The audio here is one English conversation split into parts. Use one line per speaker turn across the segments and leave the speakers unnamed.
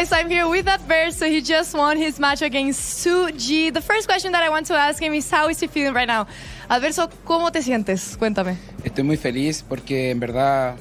guys, I'm here with Adverso. He just won his match against 2G. The first question that I want to ask him is, how is he feeling right now? Adverso, ¿cómo te sientes? Cuéntame.
Estoy muy feliz porque en verdad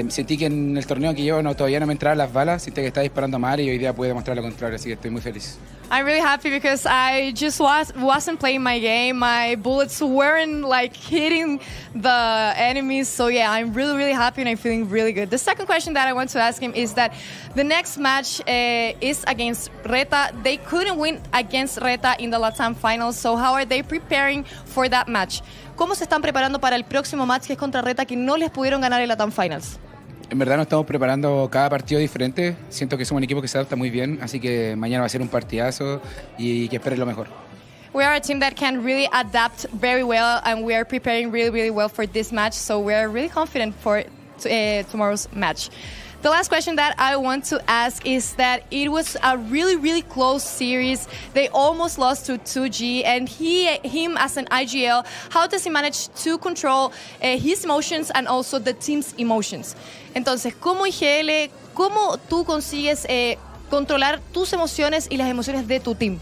sentí que en el torneo que llevo todavía no me entraban las balas, sentí que estaba disparando mal y hoy día pude demostrar lo contrario, así que estoy muy feliz.
I'm really happy because I just wasn't playing my game. My bullets weren't like hitting the enemies. So yeah, I'm really happy and I'm feeling really good. The second question that I want to ask him is that the next match is against Reta. They couldn't win against Reta in the LATAM finals. So how are they preparing for that match? ¿Cómo se están preparando para el próximo match que es contra Reta que no les pudieron ganar el LATAM finals?
En verdad nos estamos preparando cada partido diferente. Siento que somos un equipo que se adapta muy bien, así que mañana va a ser un partidazo y que esperen lo mejor.
We are a team that can really adapt very well, and we are preparing really well for this match. So we are really confident for tomorrow's match. The last question that I want to ask is that it was a really close series. They almost lost to 2G, and him as an IGL, how does he manage to control his emotions and also the team's emotions? Entonces, como IGL, ¿cómo tú consigues controlar tus emociones y las emociones de tu team?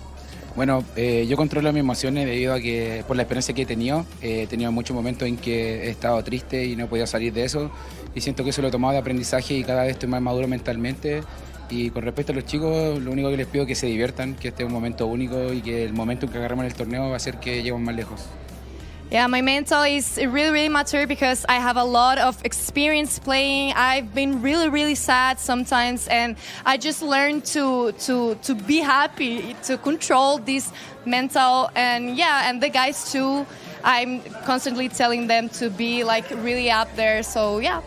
Bueno, yo controlo mis emociones debido a que, por la experiencia que he tenido muchos momentos en que he estado triste y no he podido salir de eso, y siento que eso lo he tomado de aprendizaje y cada vez estoy más maduro mentalmente. Y con respecto a los chicos, lo único que les pido es que se diviertan, que este es un momento único y que el momento en que agarremos el torneo va a hacer que lleguemos más lejos.
Yeah, my mental is really mature because I have a lot of experience playing. I've been really sad sometimes, and I just learned to be happy, to control this mental, and yeah, and the guys too. I'm constantly telling them to be like really up there. So yeah,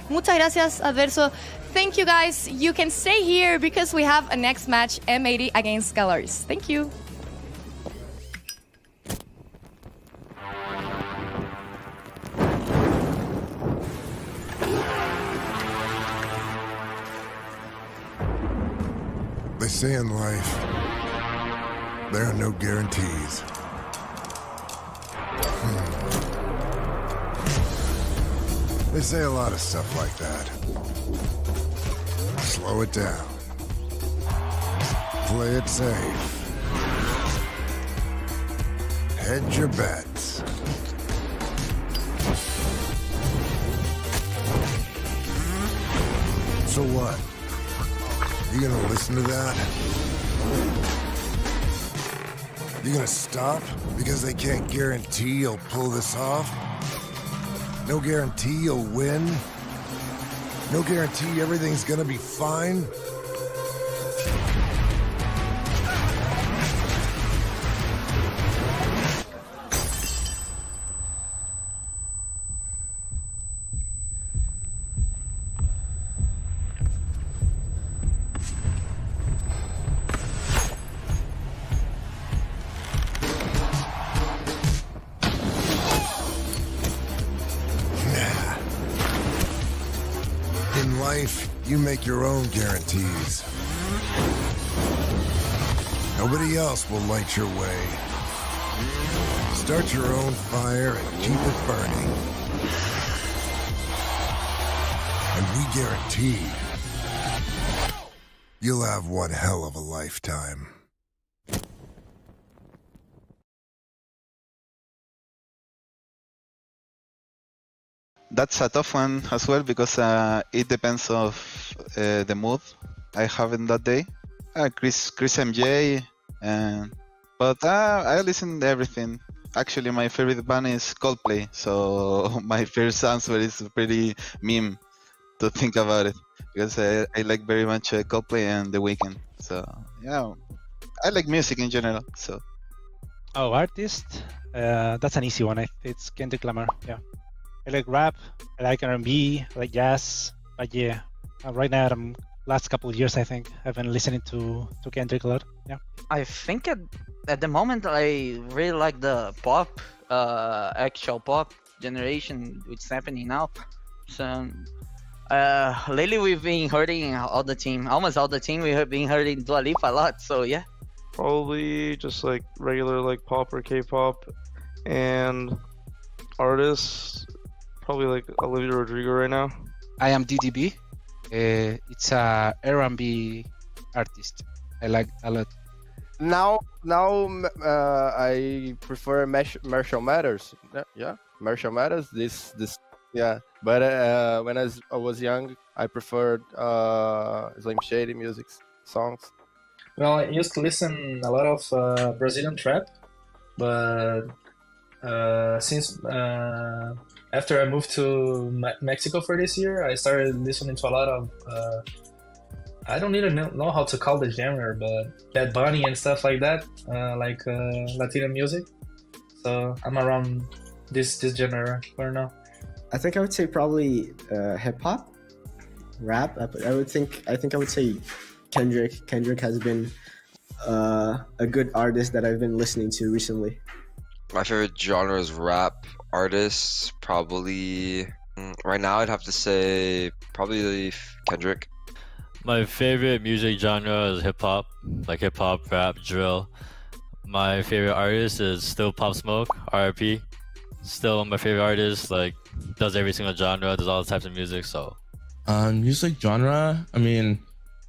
muchas gracias, Adverso. Thank you guys. You can stay here because we have a next match, M80 against GLRS. Thank you.
They say in life, there are no guarantees. They say a lot of stuff like that. Slow it down. Play it safe. Hedge your bets. So what? You gonna listen to that? You gonna stop because they can't guarantee you'll pull this off? No guarantee you'll win? No guarantee everything's gonna be fine? In life, you make your own guarantees. Nobody else will light your way. Start your own fire and keep it burning. And we guarantee you'll have one hell of a lifetime.
That's a tough one as well because it depends of the mood I have in that day. Chris MJ, but I listen to everything. Actually, my favorite band is Coldplay, so my first answer is pretty meme to think about it because I like very much Coldplay and The Weeknd. So yeah, I like music in general. So
artist, that's an easy one. It's Kendrick Lamar. Yeah. I like rap, I like R&B, I like jazz, but yeah, right now, last couple of years, I think, I've been listening to Kendrick a lot, yeah.
I think at the moment, I really like the pop, actual pop generation, which is happening now. So, lately we've been hurting almost all the team, we have been hurting Dua Lipa a lot, so yeah.
Probably just like regular like pop or K-pop, and artists, probably like Olivia Rodrigo right now.
I am DDB. It's a R&B artist. I like a lot.
Now, I prefer Marshall Matters. Yeah, Marshall Matters. This, yeah. But when I was young, I preferred Slim Shady music songs.
Well, I used to listen a lot of Brazilian trap, but since after I moved to Mexico for this year, I started listening to a lot of I don't even know how to call the genre, but Bad Bunny and stuff like that, like Latino music. So I'm around this genre for now.
I think I would say probably hip hop, rap. I think I would say Kendrick. Kendrick has been a good artist that I've been listening to recently.
My favorite genre is rap artists. Probably right now I'd have to say probably Kendrick.
My favorite music genre is hip hop, like hip hop, rap, drill. My favorite artist is still Pop Smoke, RIP. Still my favorite artist, like does every single genre, does all types of music. So,
music genre. I mean,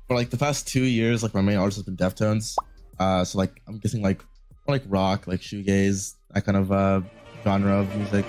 for like the past 2 years, like my main artist has been Deftones. So like I'm guessing like rock, like shoegaze, that kind of genre of music.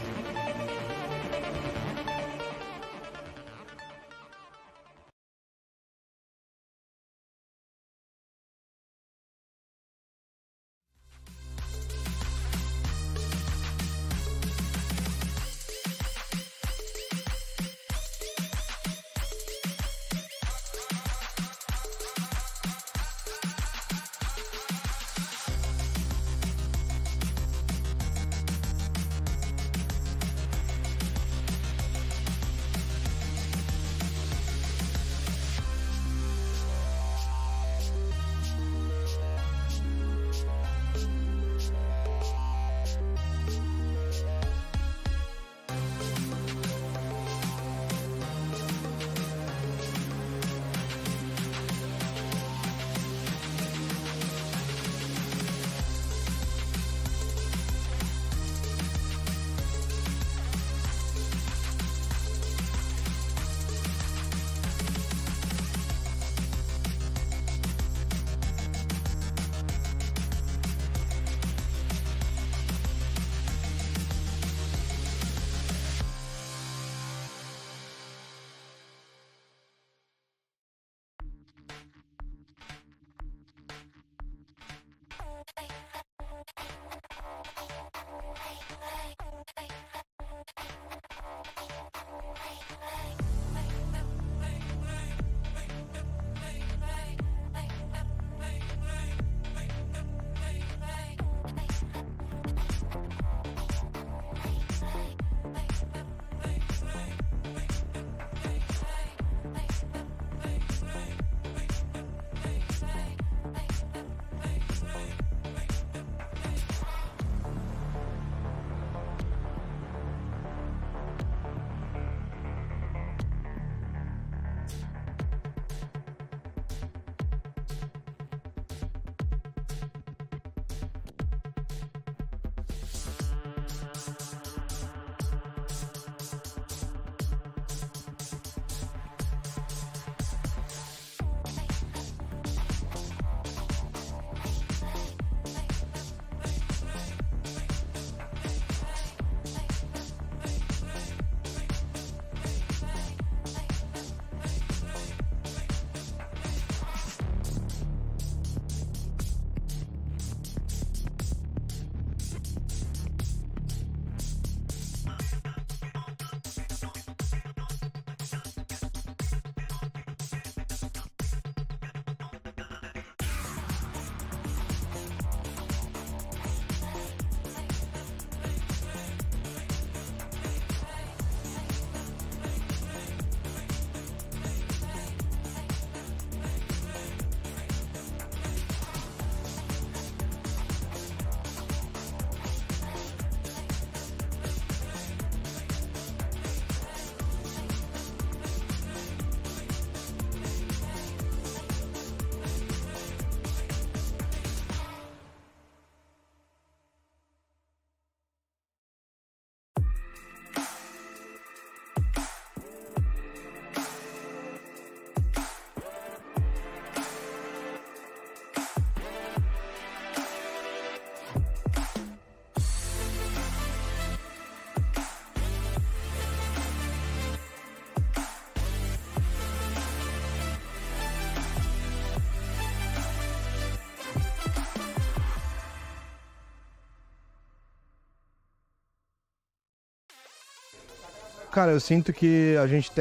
Cara, eu sinto que a gente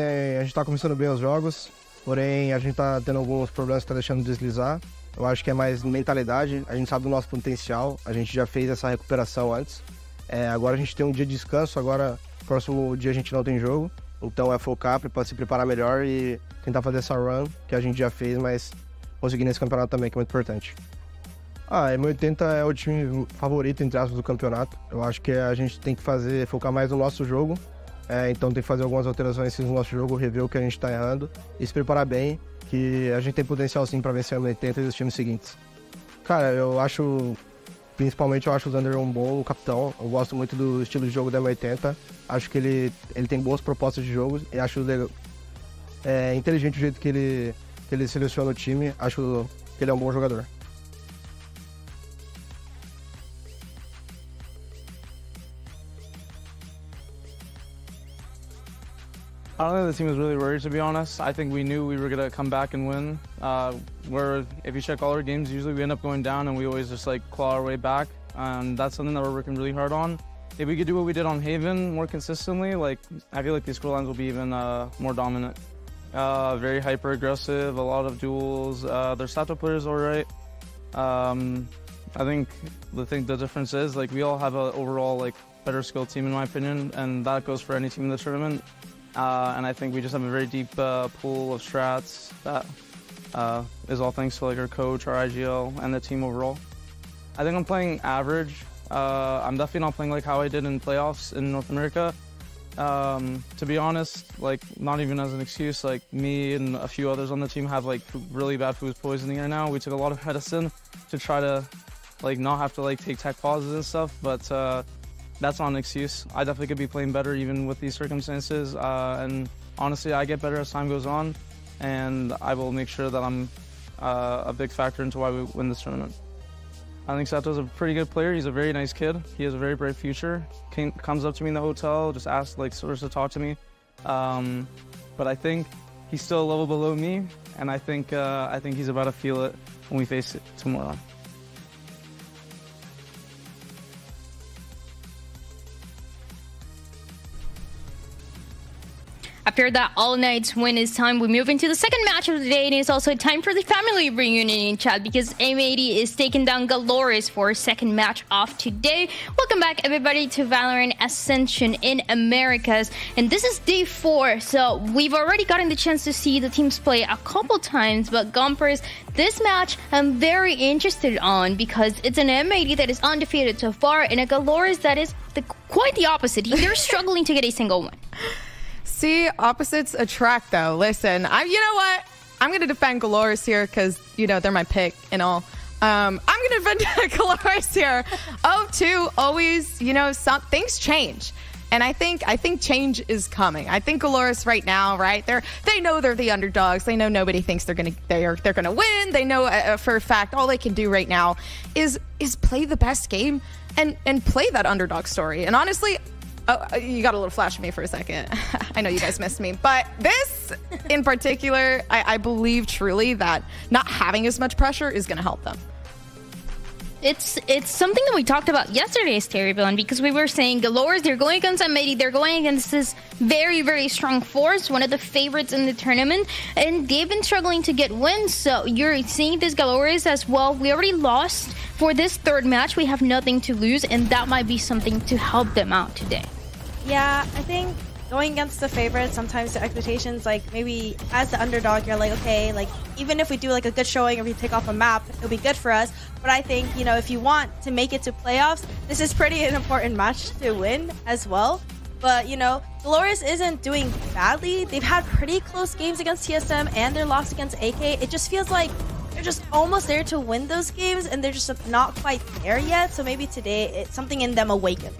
tá começando bem os jogos, porém a gente tá tendo alguns problemas que tá deixando deslizar. Eu acho que é mais mentalidade, a gente sabe do nosso potencial, a gente já fez essa recuperação antes. Agora a gente tem um dia de descanso, agora próximo dia a gente não tem jogo, então é focar para se preparar melhor e tentar fazer essa run que a gente já fez, mas conseguir nesse campeonato também, que é muito importante. A M80 é o time favorito, entre aspas, do campeonato. Eu acho que a gente tem que focar mais no nosso jogo. Então tem que fazer algumas alterações no nosso jogo, rever o que a gente tá errando e se preparar bem, que a gente tem potencial sim para vencer a M80 e os times seguintes. Cara, principalmente eu acho o Zander um bom capitão. Eu gosto muito do estilo de jogo da M80. Acho que ele tem boas propostas de jogo e acho inteligente o jeito que ele seleciona o time. Acho que ele é um bom jogador.
I don't think the team was really worried, to be honest. I think we knew we were going to come back and win. Where if you check all our games, usually we end up going down and we always just like claw our way back. And that's something that we're working really hard on. If we could do what we did on Haven more consistently, like I feel like these scorelines will be even more dominant. Very hyper aggressive, a lot of duels. Their Sato players all right. I think the difference is like we all have an overall like better skill team in my opinion, and that goes for any team in the tournament. And I think we just have a very deep pool of strats that is all thanks to like our coach, our IGL, and the team overall. I think I'm playing average. I'm definitely not playing like how I did in playoffs in North America. To be honest, like not even as an excuse, like me and a few others on the team have like really bad food poisoning right now. We took a lot of medicine to try to like not have to like take tech pauses and stuff, but that's not an excuse. I definitely could be playing better even with these circumstances. And honestly, I get better as time goes on, and I will make sure that I'm a big factor into why we win this tournament. I think Sato's a pretty good player. He's a very nice kid. He has a very bright future. Comes up to me in the hotel, just asks like sort of to talk to me. But I think he's still a level below me, and I think he's about to feel it when we face it tomorrow.
After that all-night win, it's time we move into the second match of the day, and it's also time for the family reunion in chat because M80 is taking down GLRS for a second match of today. Welcome back, everybody, to VALORANT Ascension in Americas, and this is day 4, so we've already gotten the chance to see the teams play a couple times, but Gompers, this match I'm very interested on because it's an M80 that is undefeated so far, and a GLRS that is quite the opposite. They're struggling to get a single win.
See, opposites attract, though. Listen, you know what? I'm going to defend GLRS here because, you know, they're my pick and all. I'm going to defend GLRS here. 0-2, always, you know, things change. And I think change is coming. I think GLRS right now, right? They know they're the underdogs. They know nobody thinks they're gonna win. They know for a fact all they can do right now is play the best game and play that underdog story. And honestly, oh, you got a little flash of me for a second. I know you guys missed me. But this, in particular, I believe truly that not having as much pressure is going to help them.
It's something that we talked about yesterday, Stereovillain, because we were saying GLRS, they're going against M80, they're going against this very, very strong force, one of the favorites in the tournament, and they've been struggling to get wins. So you're seeing this GLRS as well. We already lost for this third match. We have nothing to lose, and that might be something to help them out today.
Yeah, I think going against the favorite, sometimes the expectations, like maybe as the underdog, you're like, okay, like even if we do like a good showing or we take off a map, it'll be good for us. But I think, you know, if you want to make it to playoffs, this is pretty an important match to win as well. But, you know, GLRS isn't doing badly. They've had pretty close games against TSM and their loss against AK. It just feels like they're just almost there to win those games and they're just not quite there yet. So maybe today something in them awakens.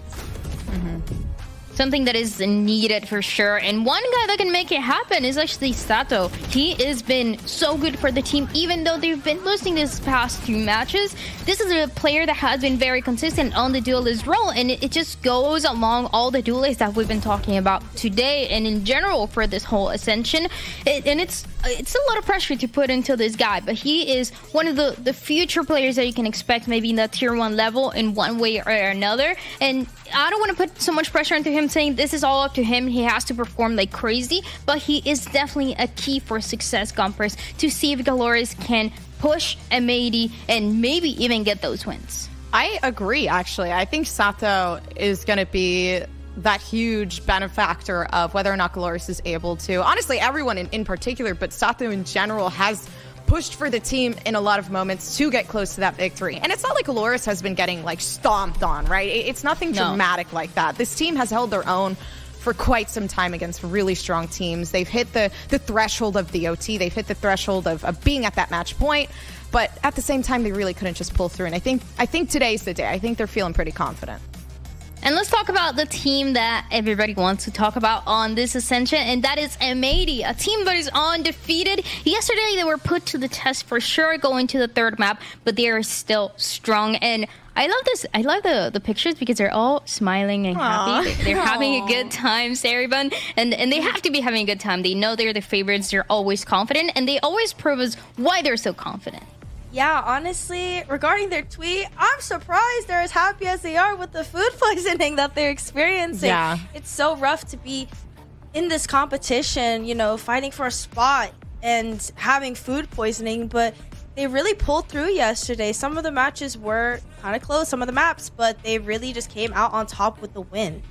Something that is needed for sure. And one guy that can make it happen is actually Sato. He has been so good for the team, even though they've been losing these past few matches. This is a player that has been very consistent on the duelist role, and it just goes along all the duelists that we've been talking about today and in general for this whole Ascension. And it's a lot of pressure to put into this guy, but he is one of the future players that you can expect maybe in the tier 1 level in one way or another. And I don't want to put so much pressure into him everyone saying this is all up to him. He has to perform like crazy, but he is definitely a key for success, Gompers, to see if GLRS can push M80 and maybe even get those wins.
I agree, actually. I think Sato is going to be that huge benefactor of whether or not GLRS is able to. Honestly, everyone in particular, but Sato in general has pushed for the team in a lot of moments to get close to that victory. And it's not like GLRS has been getting like stomped on, right? It's nothing dramatic like that. This team has held their own for quite some time against really strong teams. They've hit the threshold of the OT. They've hit the threshold of being at that match point. But at the same time, they really couldn't just pull through. And I think today's the day. I think they're feeling pretty confident.
And let's talk about the team that everybody wants to talk about on this Ascension, and that is M80, a team that is undefeated. Yesterday, they were put to the test for sure going to the third map, but they are still strong. And I love this. I love the pictures because they're all smiling and happy. They're having a good time, Saribun, and they have to be having a good time. They know they're the favorites. They're always confident, and they always prove us why they're so confident.
Yeah, honestly, regarding their tweet, I'm surprised they're as happy as they are with the food poisoning that they're experiencing.
Yeah.
It's so rough to be in this competition, you know, fighting for a spot and having food poisoning, but they really pulled through yesterday. Some of the matches were kind of close, some of the maps, but they really just came out on top with the win.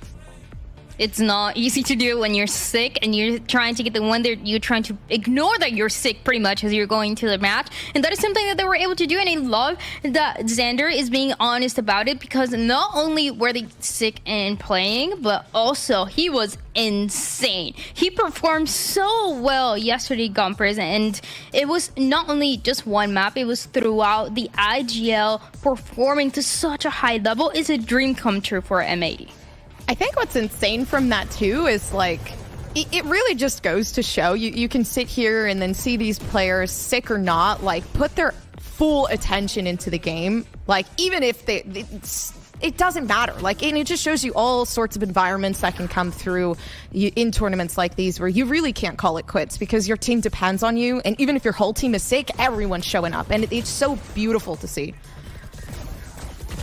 It's not easy to do when you're sick and you're trying to get the win. You're trying to ignore that you're sick pretty much as you're going to the match. And that is something that they were able to do. And I love that Xander is being honest about it, because not only were they sick and playing, but also he was insane. He performed so well yesterday, Gompers, and it was not only just one map, it was throughout the IGL. Performing to such a high level is a dream come true for M80.
I think what's insane from that too is like it really just goes to show you can sit here and then see these players, sick or not, like put their full attention into the game. Like even if it doesn't matter. Like, and it just shows you all sorts of environments that can come through in tournaments like these where you really can't call it quits because your team depends on you. And even if your whole team is sick, everyone's showing up, and it's so beautiful to see.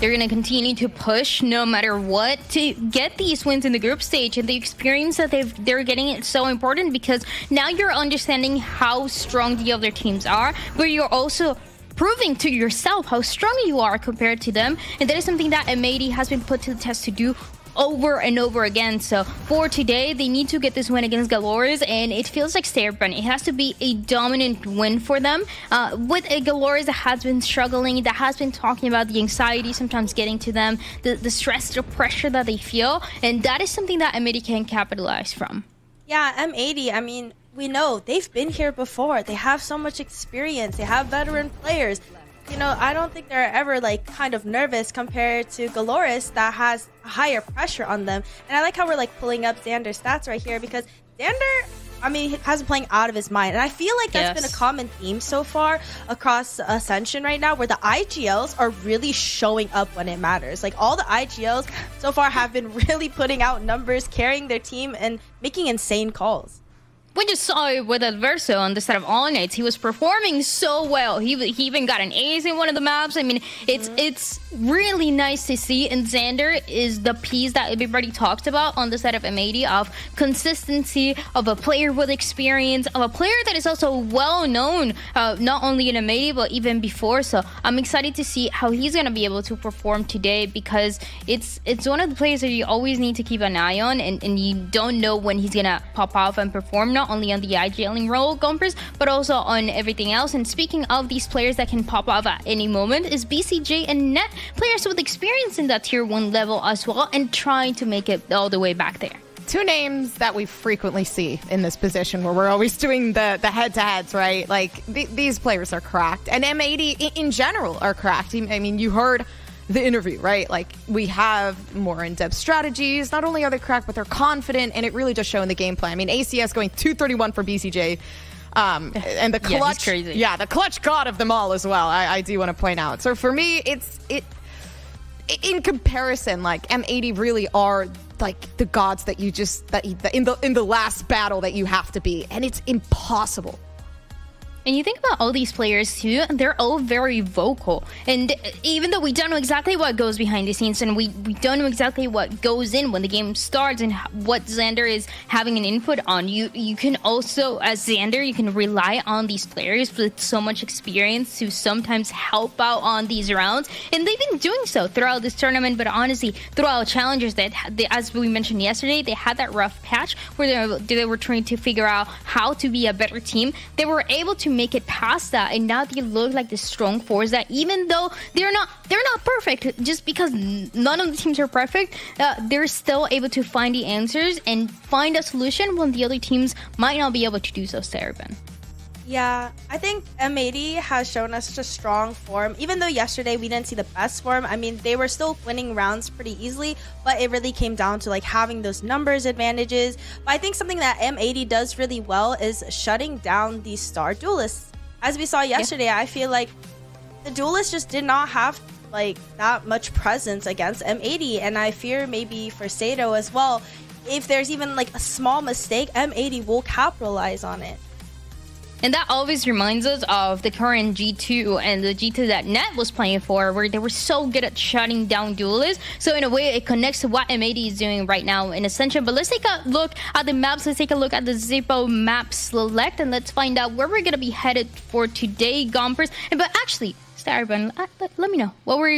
They're going to continue to push no matter what to get these wins in the group stage, and the experience that they're getting is so important because now you're understanding how strong the other teams are, but you're also proving to yourself how strong you are compared to them, and that is something that M80 has been put to the test to do over and over again. So for today, they need to get this win against GLRS, and it feels like Stairburn. It has to be a dominant win for them. With a GLRS that has been struggling, that has been talking about the anxiety sometimes getting to them, the stress, the pressure that they feel, and that is something that M80 can capitalize from.
Yeah, M80, I mean, we know they've been here before. They have so much experience. They have veteran players. You know, I don't think they're ever like kind of nervous compared to GLRS that has higher pressure on them. And I like how we're like pulling up Xander's stats right here, because Xander, I mean, has been playing out of his mind. And I feel like that's been a common theme so far across Ascension right now, where the IGLs are really showing up when it matters. Like all the IGLs so far have been really putting out numbers, carrying their team, and making insane calls.
We just saw it with Adverso on the set of All Nights. He was performing so well. He even got an ace in one of the maps. I mean, it's really nice to see. And Xander is the piece that everybody talked about on the set of M80 of consistency, of a player with experience, of a player that is also well known, not only in M80 but even before. So I'm excited to see how he's gonna be able to perform today, because it's one of the players that you always need to keep an eye on, and you don't know when he's gonna pop off and perform. Not only on the IGLing role, Gompers, but also on everything else. And speaking of these players that can pop off at any moment, is BCJ and Net, players with experience in that tier 1 level as well, and trying to make it all the way back there.
Two names that we frequently see in this position where we're always doing the head-to-heads, right? Like, these players are cracked. And M80 in general are cracked. I mean, you heard the interview, right? Like, we have more in-depth strategies. Not only are they cracked, but they're confident, and it really does show in the gameplay. I mean, ACS going 231 for BCJ. And the clutch,
crazy.
Yeah, the clutch god of them all as well. I do want to point out. So for me, it's in comparison, like M80 really are like the gods that you just in the last battle that you have to be, and it's impossible.
And you think about all these players too, they're all very vocal. And even though we don't know exactly what goes behind the scenes and we don't know exactly what goes in when the game starts and what Xander is having an input on, you can also, as Xander, you can rely on these players with so much experience to sometimes help out on these rounds. And they've been doing so throughout this tournament, but honestly, throughout Challengers, as we mentioned yesterday, they had that rough patch where they were trying to figure out how to be a better team. They were able to make it past that, and now they look like the strong force that even though they're not perfect, just because none of the teams are perfect, they're still able to find the answers and find a solution when the other teams might not be able to do so, Sarabin.
Yeah, I think M80 has shown us such a strong form. Even though yesterday we didn't see the best form, I mean, they were still winning rounds pretty easily, but it really came down to like having those numbers advantages. But I think something that M80 does really well is shutting down these star duelists. As we saw yesterday, I feel like the duelists just did not have like that much presence against M80, and I fear maybe for Sato as well, if there's even like a small mistake, M80 will capitalize on it.
And that always reminds us of the current G2 and the G2 that Net was playing for, where they were so good at shutting down duelists. So in a way, it connects to what M80 is doing right now in Ascension. But let's take a look at the maps. Let's take a look at the Zippo map select, and let's find out where we're going to be headed for today, Gompers. But actually, Starburn, let me know. What were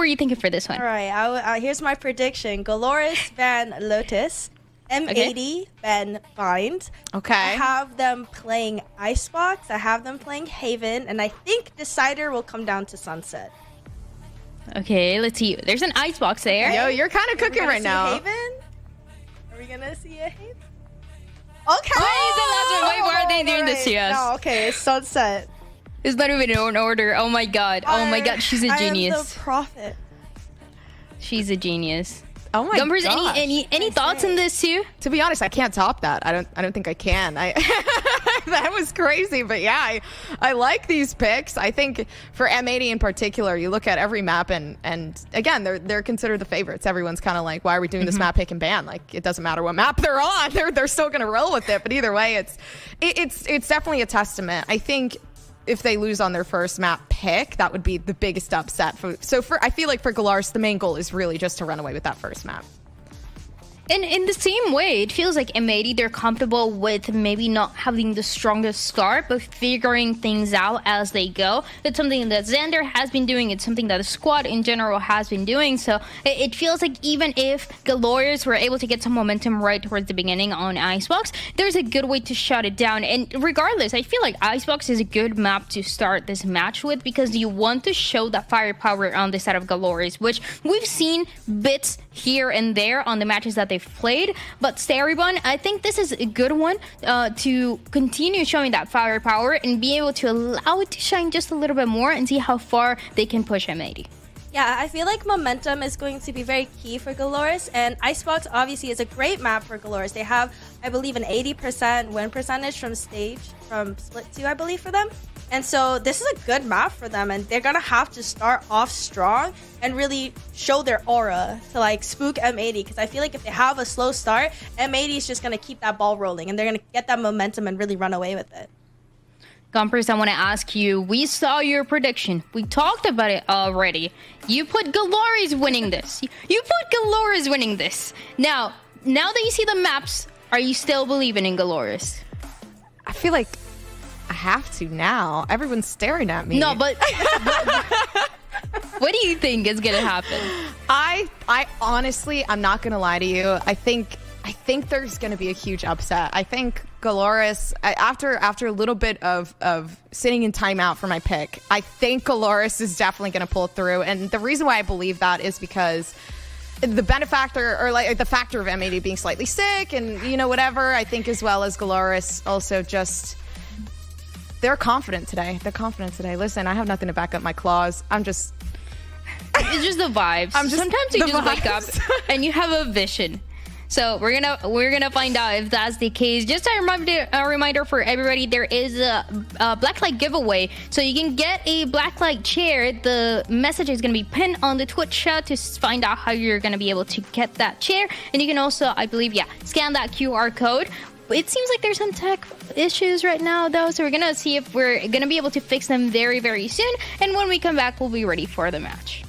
you thinking for this one?
All right, here's my prediction. GLRS ban Lotus. M80 ban Bind.
Okay.
I have them playing Icebox. I have them playing Haven. And I think Decider will come down to Sunset.
Okay, let's see. There's an Icebox there.
Yo, you're kind of cooking right now.
Haven? Are we going to see a Haven? Okay.
Wait, why are they doing this to us?
No, okay, it's Sunset.
It's not even in order. Oh my god. Oh my god, she's a genius.
I am the prophet.
She's a genius.
Oh my
Gumpers,
gosh.
any thoughts on this too?
To be honest, I can't top that. I don't think I can. That was crazy, but yeah, I like these picks. I think for M80 in particular, you look at every map and again, they're considered the favorites. Everyone's kind of like, why are we doing this map pick and ban? Like, it doesn't matter what map they're on. They're still gonna roll with it. But either way, it's definitely a testament. I think if they lose on their first map pick, that would be the biggest upset. I feel like for GLRS, the main goal is really just to run away with that first map.
And in the same way, it feels like M80, they're comfortable with maybe not having the strongest start, but figuring things out as they go. That's something that Xander has been doing. It's something that the squad in general has been doing. So it feels like even if GLRS were able to get some momentum right towards the beginning on Icebox, there's a good way to shut it down. And regardless, I feel like Icebox is a good map to start this match with because you want to show that firepower on the side of GLRS, which we've seen bits here and there on the matches that they've played. But Staribon, I think this is a good one to continue showing that firepower and be able to allow it to shine just a little bit more and see how far they can push M80.
Yeah, I feel like momentum is going to be very key for GLRS, and Icebox obviously is a great map for GLRS. They have, I believe, an 80% win percentage from Split 2, I believe, for them. And so this is a good map for them, and they're gonna have to start off strong and really show their aura to like spook M80, because I feel like if they have a slow start, M80 is just gonna keep that ball rolling and they're gonna get that momentum and really run away with it.
Gompers, I want to ask you, we saw your prediction. We talked about it already. You put GLRS winning this. You put GLRS winning this. Now that you see the maps, are you still believing in GLRS?
I feel like I have to now. Everyone's staring at me.
No, but what do you think is going to happen?
I honestly, I'm not going to lie to you. I think there's going to be a huge upset. I think GLRS, after a little bit of sitting in timeout for my pick, I think GLRS is definitely going to pull through. And the reason why I believe that is because the benefactor, or like the factor of M80 being slightly sick and, you know, whatever, I think, as well as GLRS also just, they're confident today. Listen, I have nothing to back up my claws. It's
just the vibes. Sometimes you just wake up and you have a vision. So we're gonna find out if that's the case. Just a reminder for everybody: there is a blacklight giveaway, so you can get a blacklight chair. The message is gonna be pinned on the Twitch chat to find out how you're gonna be able to get that chair, and you can also, I believe, scan that QR code. It seems like there's some tech issues right now, though, so we're gonna see if we're gonna be able to fix them very, very soon. And when we come back, we'll be ready for the match.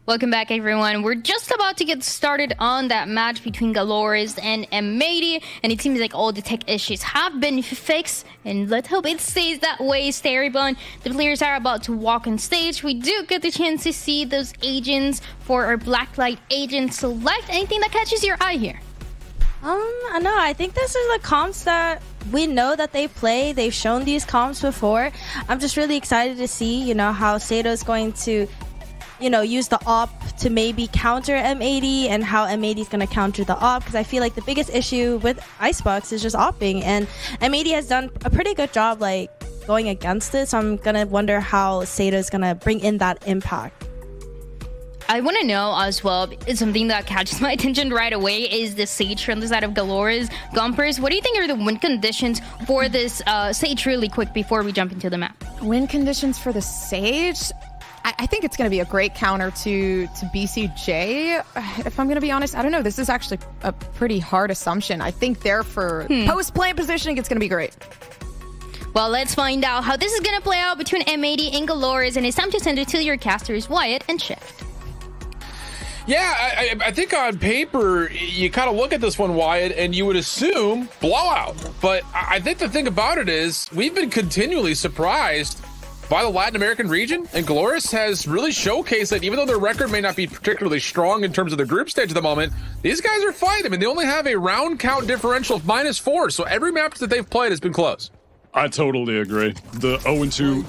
Welcome back, everyone. We're just about to get started on that match between GLRS and M80, and it seems like all the tech issues have been fixed, and let's hope it stays that way. Starybun, the players are about to walk on stage. We do get the chance to see those agents for our Blacklight Agent Select. Anything that catches your eye here?
I know. I think this is the comps that we know that they play. They've shown these comps before. I'm just really excited to see, you know, how Sato's going to, you know, use the op to maybe counter M80 and how M80 is going to counter the op, because I feel like the biggest issue with Icebox is just opping, and M80 has done a pretty good job like going against it, so I'm going to wonder how Sato is going to bring in that impact.
I want to know as well, something that catches my attention right away is the Sage from the side of GLRS. Gumpers, what do you think are the win conditions for this Sage really quick before we jump into the map?
Win conditions for the Sage? I think it's going to be a great counter to BCJ. If I'm going to be honest, I don't know. This is actually a pretty hard assumption. I think there for post-plant positioning, it's going to be great.
Well, let's find out how this is going to play out between M80 and GLRS, and it's time to send it to your casters, Wyatt and Shift.
Yeah, I think on paper, you kind of look at this one, Wyatt, and you would assume blowout. But I think the thing about it is we've been continually surprised by the Latin American region, and GLRS has really showcased that even though their record may not be particularly strong in terms of their group stage at the moment, these guys are fighting. I mean, they only have a round count differential of -4, so every map that they've played has been close.
I totally agree. The 0-2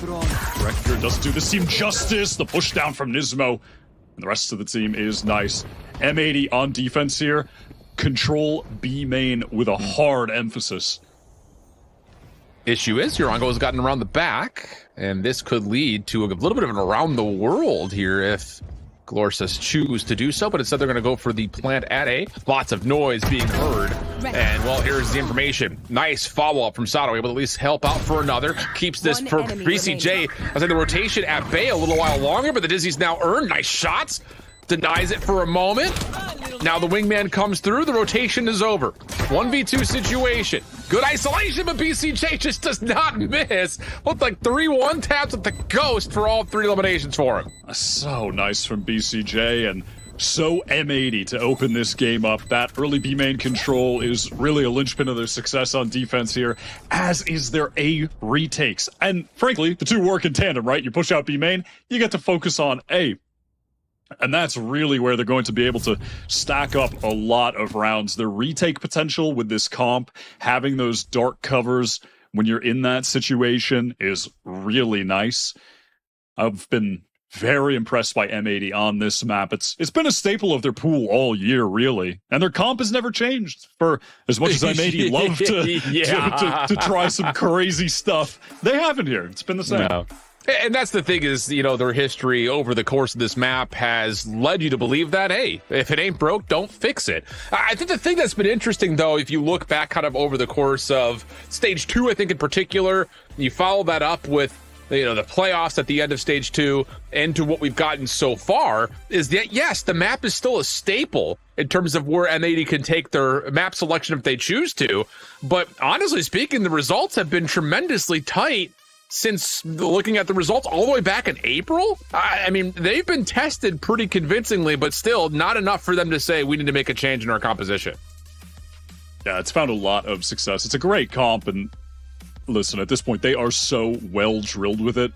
record doesn't do this team justice. The push down from Nismo and the rest of the team is nice. M80 on defense here. Control B main with a hard emphasis.
Issue is Urango has gotten around the back, and this could lead to a little bit of an around the world here if GLRS choose to do so, but instead they're going to go for the plant at A. Lots of noise being heard, and well, here's the information. Nice follow-up from Sato, able to at least help out for another. Keeps this for VCJ. I said the rotation at Bay a little while longer, but the Dizzy's now earned. Nice shots. Denies it for a moment. Now the wingman comes through. The rotation is over. 1v2 situation. Good isolation, but BCJ just does not miss. Looked like 3-1 taps with the ghost for all 3 eliminations for him.
So nice from BCJ, and so M80 to open this game up. That early B main control is really a linchpin of their success on defense here, as is their A retakes. And frankly, the two work in tandem, right? You push out B main, you get to focus on A. And that's really where they're going to be able to stack up a lot of rounds. Their retake potential with this comp, having those dark covers when you're in that situation is really nice. I've been very impressed by M80 on this map. It's been a staple of their pool all year, really. And their comp has never changed. For as much as M80 love to try some crazy stuff, they haven't here. It's been the same.
No. And that's the thing is, you know, their history over the course of this map has led you to believe that, hey, if it ain't broke, don't fix it. I think the thing that's been interesting, though, if you look back kind of over the course of Stage 2, I think in particular, you follow that up with, you know, the playoffs at the end of Stage 2 and to what we've gotten so far, is that, yes, the map is still a staple in terms of where M80 can take their map selection if they choose to. But honestly speaking, the results have been tremendously tight since looking at the results all the way back in April. I mean, they've been tested pretty convincingly, but still not enough for them to say we need to make a change in our composition.
Yeah, it's found a lot of success. It's a great comp, and listen, at this point, they are so well drilled with it.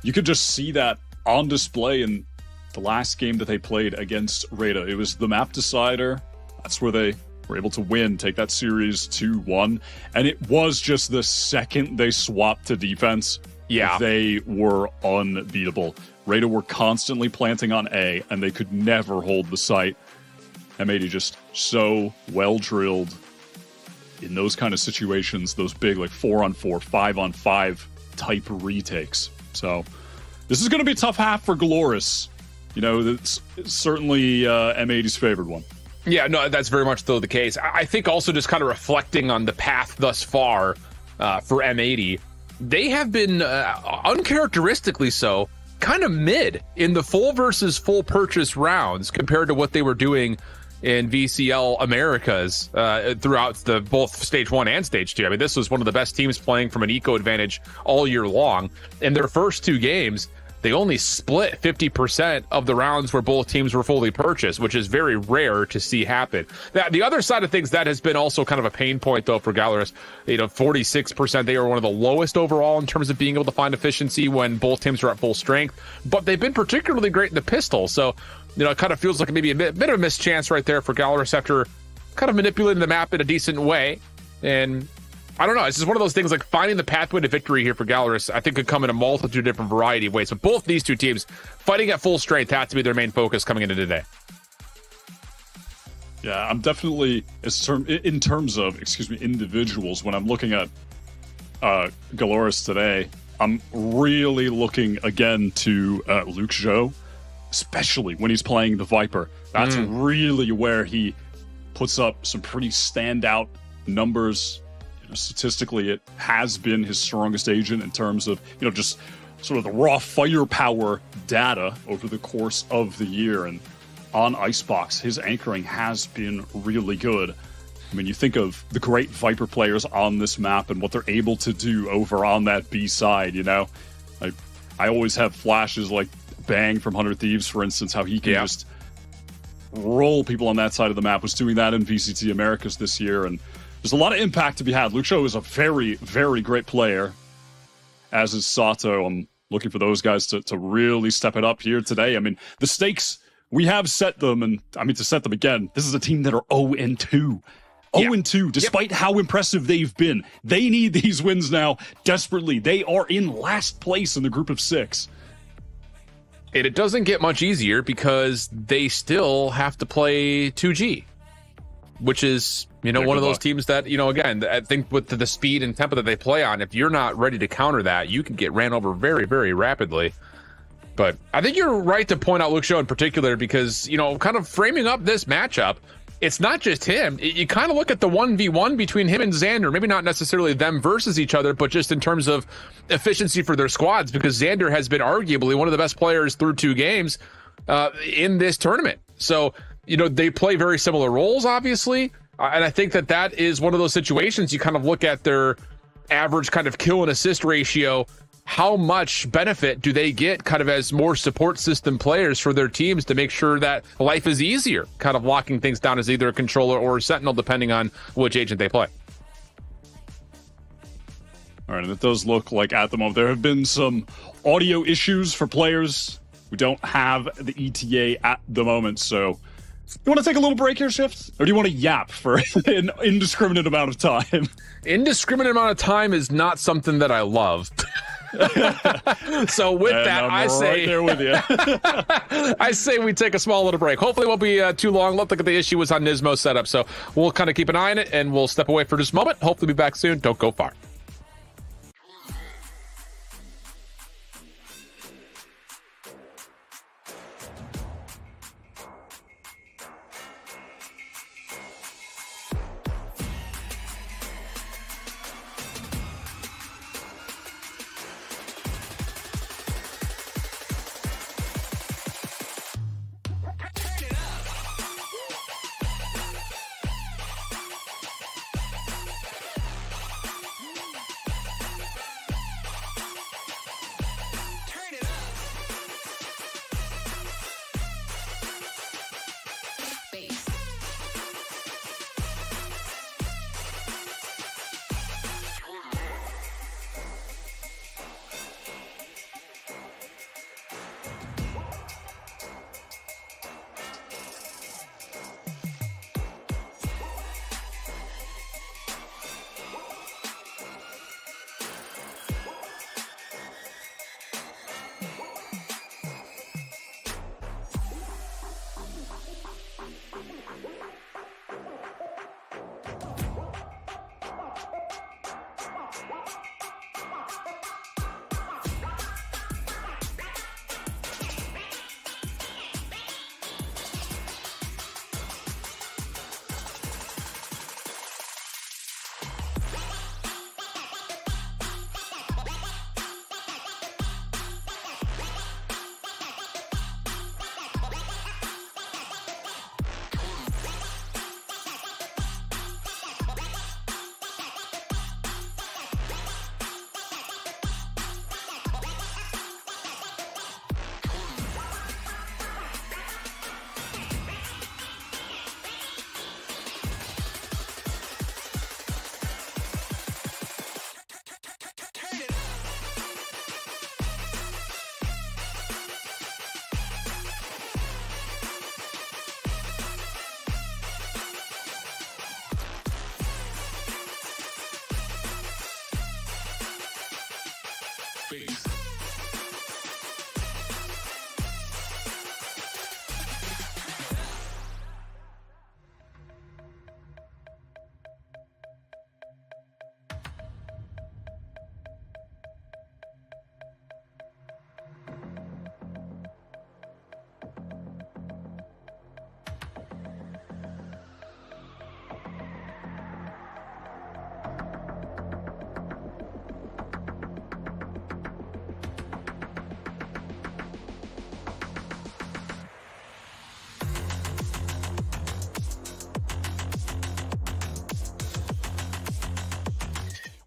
You could just see that on display in the last game that they played against Rada. It was the map decider. That's where they were able to win, take that series 2-1, and it was just the second they swapped to defense, they were unbeatable. Rada were constantly planting on A, and they could never hold the site. M80 just so well drilled in those kind of situations, those big like 4-on-4, 5-on-5 type retakes. So this is going to be a tough half for GLRS. You know, it's certainly M80's favored one.
Yeah, no, that's very much still the case. I think also just kind of reflecting on the path thus far for M80, they have been uncharacteristically so kind of mid in the full versus full purchase rounds compared to what they were doing in VCL Americas throughout the both Stage 1 and Stage 2. I mean, this was one of the best teams playing from an eco advantage all year long. In their first 2 games, they only split 50% of the rounds where both teams were fully purchased, which is very rare to see happen. The other side of things, that has been also kind of a pain point, though, for GLRS. You know, 46%, they are one of the lowest overall in terms of being able to find efficiency when both teams are at full strength. But they've been particularly great in the pistol. So, you know, it kind of feels like maybe a bit of a mischance right there for GLRS after kind of manipulating the map in a decent way. And I don't know. It's just one of those things, like finding the pathway to victory here for GLRS, I think could come in a multitude of different variety of ways. So both these two teams fighting at full strength have to be their main focus coming into today.
Yeah, I'm definitely, in terms of, individuals, when I'm looking at GLRS today, I'm really looking again to Luke Zhou, especially when he's playing the Viper. That's really where he puts up some pretty standout numbers. Statistically, it has been his strongest agent in terms of, you know, just sort of the raw firepower data over the course of the year. And on Icebox, his anchoring has been really good. I mean, you think of the great Viper players on this map and what they're able to do over on that B side, you know? I always have flashes like Bang from 100 Thieves, for instance, how he can just roll people on that side of the map. Was doing that in VCT Americas this year, and there's a lot of impact to be had. Luxo is a very, very great player, as is Sato. I'm looking for those guys to really step it up here today. I mean, the stakes, we have set them, and I mean, to set them again, this is a team that are 0-2. 0-2, despite how impressive they've been. They need these wins now desperately. They are in last place in the group of 6.
And it doesn't get much easier because they still have to play 2G, which is, one of those teams that, again, I think with the speed and tempo that they play on, if you're not ready to counter that, you can get ran over very, very rapidly. But I think you're right to point out Luxo in particular because, kind of framing up this matchup, it's not just him. You kind of look at the 1v1 between him and Xander, maybe not necessarily them versus each other, but just in terms of efficiency for their squads, because Xander has been arguably one of the best players through 2 games in this tournament. So, they play very similar roles, obviously. And I think that is one of those situations you kind of look at their average kind of kill and assist ratio. How much benefit do they get kind of as more support system players for their teams to make sure that life is easier, kind of locking things down as either a controller or a sentinel, depending on which agent they play?
All right, and it does look like at the moment there have been some audio issues for players who don't have the ETA at the moment. So you want to take a little break here, Shift? Or do you want to yap for an indiscriminate amount of time?
Indiscriminate amount of time is not something that I love. So with that, I say
right there with you.
I say we take a small little break. Hopefully it won't be too long. Look at the issue was on Nismo's setup, so we'll kind of keep an eye on it and we'll step away for just a moment. Hopefully be back soon. Don't go far.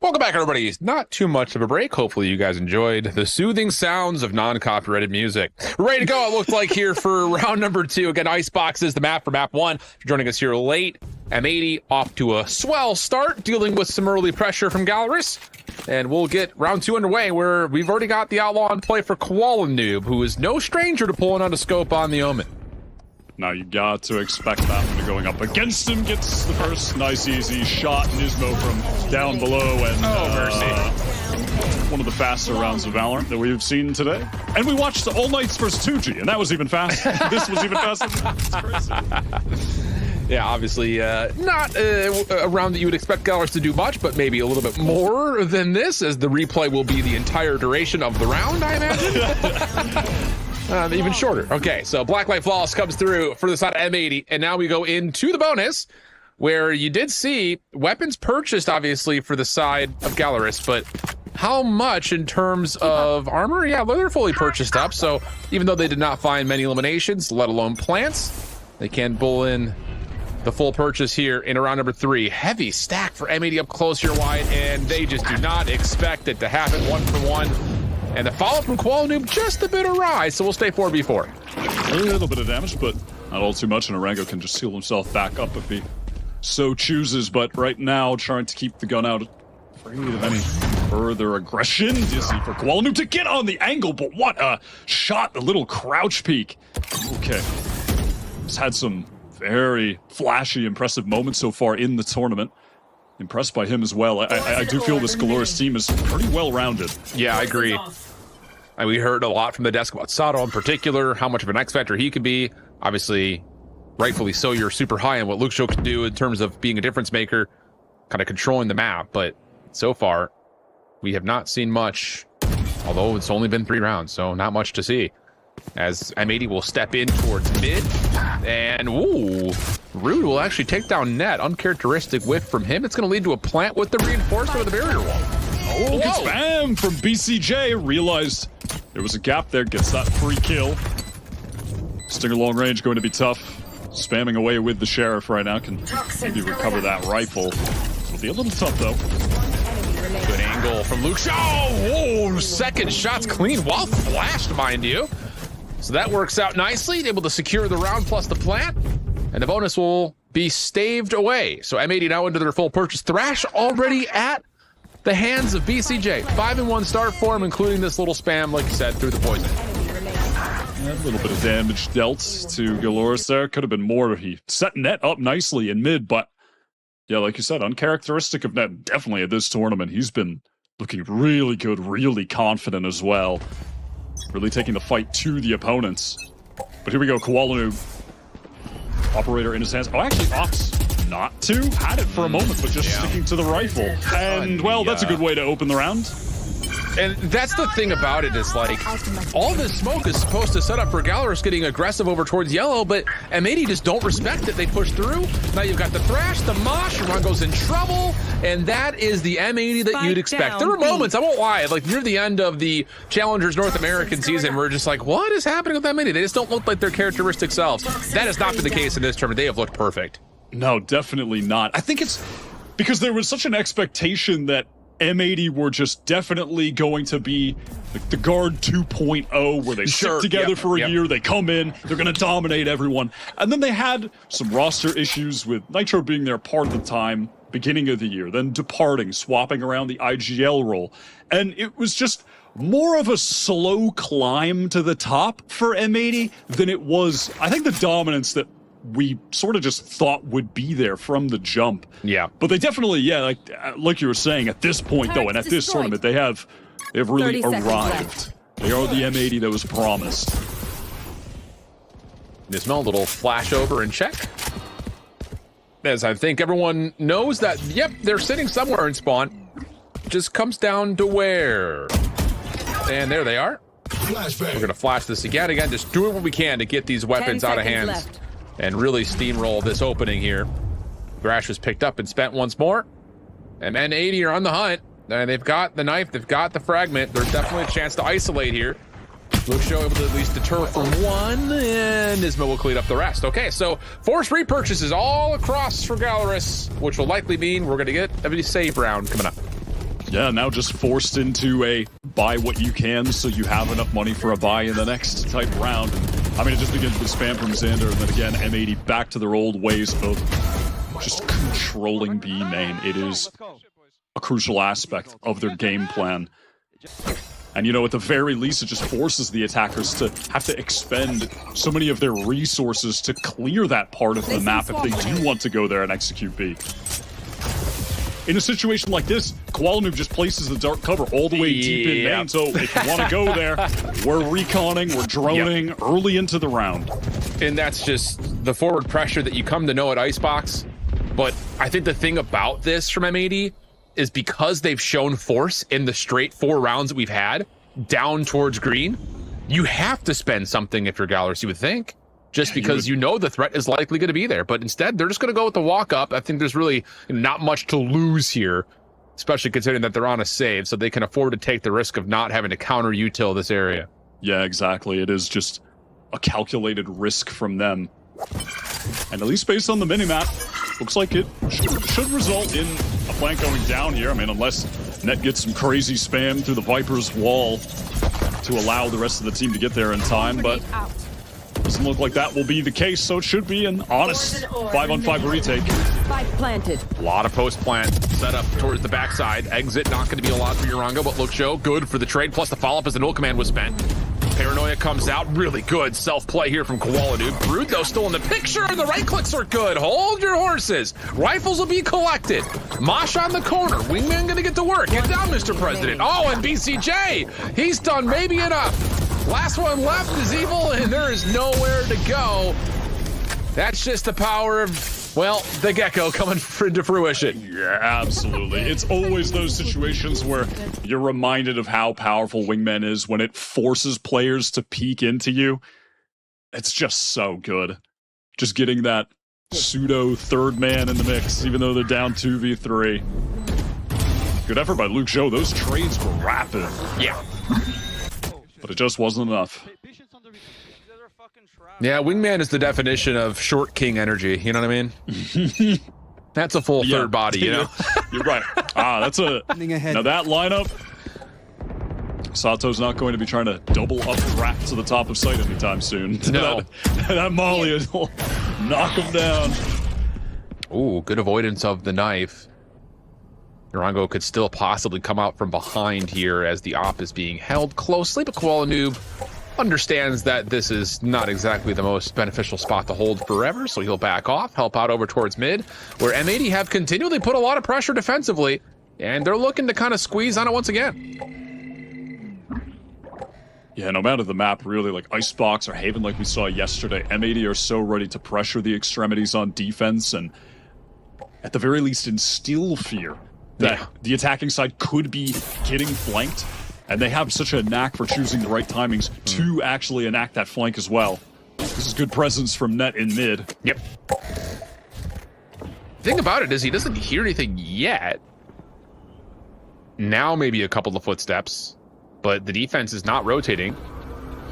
Welcome back, everybody. Not too much of a break. Hopefully you guys enjoyed the soothing sounds of non-copyrighted music. We're ready to go, it looks like, here for round number 2. Again, Icebox is the map for map 1. If you're joining us here late, M80 off to a swell start, dealing with some early pressure from GLRS. And we'll get round 2 underway, where we've already got the Outlaw in play for Koala Noob, who is no stranger to pulling on a scope on the Omen.
Now you got to expect that when you're going up against him. Gets the first nice easy shot. Nismo from down below, and mercy. One of the faster rounds of Valorant that we've seen today. And we watched All Knights vs 2G, and that was even faster. This was even faster. It's crazy.
Yeah, obviously not a round that you would expect GLRS to do much, but maybe a little bit more than this, as the replay will be the entire duration of the round, I imagine. Even shorter. Okay, so Blacklight Flawless comes through for the side of M80, and now we go into the bonus, where you did see weapons purchased, obviously, for the side of GLRS, but how much in terms of armor? Yeah, they're fully purchased up, so even though they did not find many eliminations, let alone plants, they can pull in the full purchase here in round number 3. Heavy stack for M80 up close here wide, and they just do not expect it to happen. 1 for 1. And the follow-up from Koala Noob, just a bit awry, so we'll stay 4v4.
A little bit of damage, but not all too much, and Arango can just seal himself back up if he so chooses. But right now, trying to keep the gun out, afraid of any further aggression. Dizzy for Koala Noob to get on the angle, but what a shot, the little crouch peek. Okay. He's had some very flashy, impressive moments so far in the tournament. Impressed by him as well. I do feel this GLRS team is pretty well-rounded.
Yeah, I agree. And we heard a lot from the desk about Sato in particular, how much of an X factor he could be. Obviously, rightfully so, you're super high on what Luke Show can do in terms of being a difference maker, kind of controlling the map. But so far, we have not seen much, although it's only been 3 rounds, so not much to see. As M80 will step in towards mid, and ooh, Rude will actually take down Net. Uncharacteristic whiff from him. It's going to lead to a plant with the reinforcement of the barrier wall.
Oh, gets spam from BCJ. Realized there was a gap there. Gets that free kill. Stinger long range going to be tough. Spamming away with the Sheriff right now. Can maybe recover that rifle. It'll be a little tough though.
Good angle from Luke Shaw. Whoa, second shot's clean. Well flashed, mind you. So that works out nicely. Able to secure the round plus the plant. And the bonus will be staved away. So M80 now into their full purchase. Thrash already at the hands of BCJ. 5-1 start for him, including this little spam, like you said, through the poison.
A little bit of damage dealt to GLRS there. Could have been more. He set Net up nicely in mid, but yeah, like you said, uncharacteristic of Net. Definitely at this tournament, he's been looking really good, really confident as well. Really taking the fight to the opponents. But here we go, Koala Noob. Operator in his hands. Oh, actually opts not to. Had it for a moment, but just sticking to the rifle. And, well, that's a good way to open the round.
And that's the thing about it, is like, all this smoke is supposed to set up for GLRS getting aggressive over towards yellow, but M80 just don't respect it. They push through. Now you've got the Thrash, the Mosh, Rungo's in trouble, and that is the M80 that you'd expect. There were moments, I won't lie, like near the end of the Challengers North American season, we're just like, what is happening with M80? They just don't look like their characteristic selves. That has not been the case in this tournament. They have looked perfect.
No, definitely not. I think it's because there was such an expectation that M80 were just definitely going to be like the guard 2.0, where they stick together for a year, they come in, they're going to dominate everyone. And then they had some roster issues with Nitro being there part of the time, beginning of the year, then departing, swapping around the IGL role. And it was just more of a slow climb to the top for M80 than it was, I think, the dominance that we sort of just thought would be there from the jump.
Yeah.
But they definitely, like you were saying, at this point, though, and at this tournament, they have really arrived. They are the M80 that was promised.
Nismo, a little flash over and check. As I think everyone knows that, yep, they're sitting somewhere in spawn. Just comes down to where. And there they are. We're going to flash this again. Just doing what we can to get these weapons out of hands. Left. And really steamroll this opening here. Thrash was picked up and spent once more. And M80 are on the hunt. And they've got the knife, they've got the fragment. There's definitely a chance to isolate here. Luke Show able to at least deter from one, and Nismo will clean up the rest. Okay, so forced repurchases all across for GLRS, which will likely mean we're going to get a save round coming up.
Yeah, now just forced into a buy what you can so you have enough money for a buy in the next type round. I mean, it just begins with spam from Xander, and then again, M80 back to their old ways of just controlling B main. It is a crucial aspect of their game plan. And, you know, at the very least, it just forces the attackers to have to expend so many of their resources to clear that part of the map if they do want to go there and execute B. In a situation like this, Koala Noob just places the dark cover all the way deep in main, so if you want to go there, we're reconning, we're droning early into the round.
And that's just the forward pressure that you come to know at Icebox. But I think the thing about this from M80 is because they've shown force in the straight 4 rounds that we've had down towards green, you have to spend something if you're GLRS, you would think. Just because you know the threat is likely going to be there. But instead, they're just going to go with the walk-up. I think there's really not much to lose here, especially considering that they're on a save, so they can afford to take the risk of not having to counter-util this area.
Yeah, exactly. It is just a calculated risk from them. And at least based on the minimap, looks like it should result in a flank going down here. I mean, unless Net gets some crazy spam through the Viper's wall to allow the rest of the team to get there in time, but doesn't look like that will be the case, so it should be an honest 5-on-5 retake.
Spike planted.
A lot of post-plant set up towards the backside. Exit not going to be a lot for Urango, but Luxio, good for the trade, plus the follow-up as the null command was spent. Paranoia comes out, really good self-play here from Koala Noob. Brood, though, still in the picture, and the right clicks are good. Hold your horses. Rifles will be collected. Mosh on the corner. Wingman gonna get to work. Get down, Mr. President. Oh, and BCJ, he's done maybe enough. Last one left is evil, and there is nowhere to go. That's just the power of, well, the Gecko coming into fruition.
Yeah, absolutely. It's always those situations where you're reminded of how powerful Wingman is when it forces players to peek into you. It's just so good. Just getting that pseudo third man in the mix, even though they're down 2v3. Good effort by Luke Zhou. Those trades were rapid.
Yeah.
But it just wasn't enough.
Yeah, Wingman is the definition of short king energy, you know what I mean? That's a full third body, you know?
You're right. That's a... Now that lineup, Sato's not going to be trying to double up rat to the top of sight anytime soon.
No.
that Molly will knock him down.
Ooh, good avoidance of the knife. Urango could still possibly come out from behind here as the op is being held closely, but Koala Noob understands that this is not exactly the most beneficial spot to hold forever, so he'll back off, help out over towards mid, where M80 have continually put a lot of pressure defensively, and they're looking to kind of squeeze on it once again.
Yeah, no matter the map, really, like Icebox or Haven like we saw yesterday, M80 are so ready to pressure the extremities on defense and at the very least instill fear that the attacking side could be getting flanked. And they have such a knack for choosing the right timings to actually enact that flank as well. This is good presence from Net in mid.
Yep. The thing about it is he doesn't hear anything yet. Now maybe a couple of footsteps, but the defense is not rotating.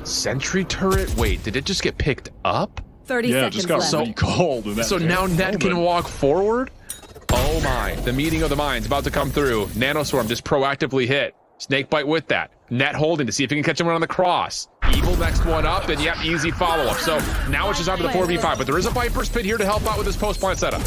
Sentry turret, wait, did it just get picked up?
30 seconds
just got
left.
recalled. In that
So now Net can walk forward? Oh my, the meeting of the minds about to come through. Nanoswarm just proactively hit. Snakebite with that. Net holding to see if he can catch him on the cross. Evil next one up, and yep, easy follow-up. So now it's just out to the 4v5, but there is a Viper's Pit here to help out with this post-plant setup.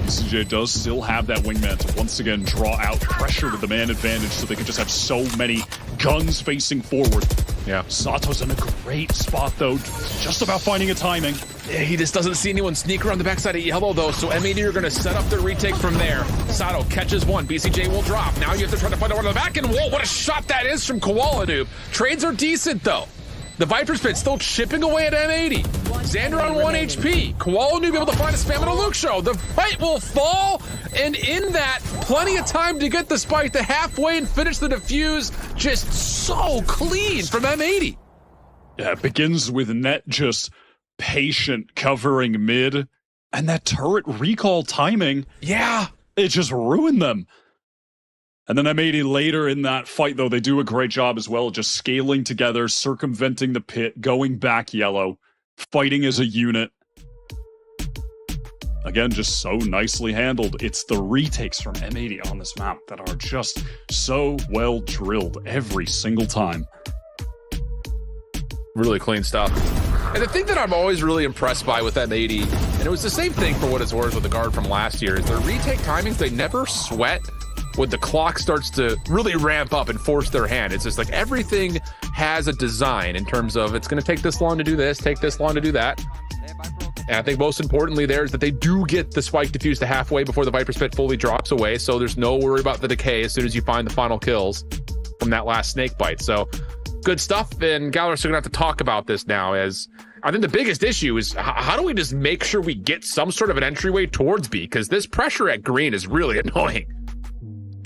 BCJ does still have that wingman to once again draw out pressure to the man advantage so they can just have so many guns facing forward.
Yeah.
Sato's in a great spot, though, just about finding a timing.
Yeah, he just doesn't see anyone sneak around the backside of yellow, though, so M80 are going to set up their retake from there. Sato catches one. BCJ will drop. Now you have to try to find out one on the back, and whoa, what a shot that is from Koala Noob. Trades are decent, though. The Viper's Pit still chipping away at M80. Xander on 1 HP. Koala Noob able to find a spam and a Luke show. The fight will fall, and in that, plenty of time to get the spike to halfway and finish the defuse. Just so clean from M80.
Yeah, it begins with Net just patient covering mid, and that turret recall timing.
Yeah.
It just ruined them. And then M80 later in that fight, though, they do a great job as well, just scaling together, circumventing the pit, going back yellow, fighting as a unit. again, just so nicely handled. It's the retakes from M80 on this map that are just so well drilled every single time.
Really clean stuff. And the thing that I'm always really impressed by with M80, and it was the same thing for what it's worth with the guard from last year, is their retake timings, they never sweat when the clock starts to really ramp up and force their hand. It's just like everything has a design in terms of it's going to take this long to do this, take this long to do that. And I think most importantly there is that they do get the spike diffused to halfway before the Viper Spit fully drops away, so there's no worry about the decay as soon as you find the final kills from that last snake bite. So good stuff, and GLRS are going to have to talk about this now, as I think the biggest issue is how do we just make sure we get some sort of an entryway towards B, because this pressure at green is really annoying.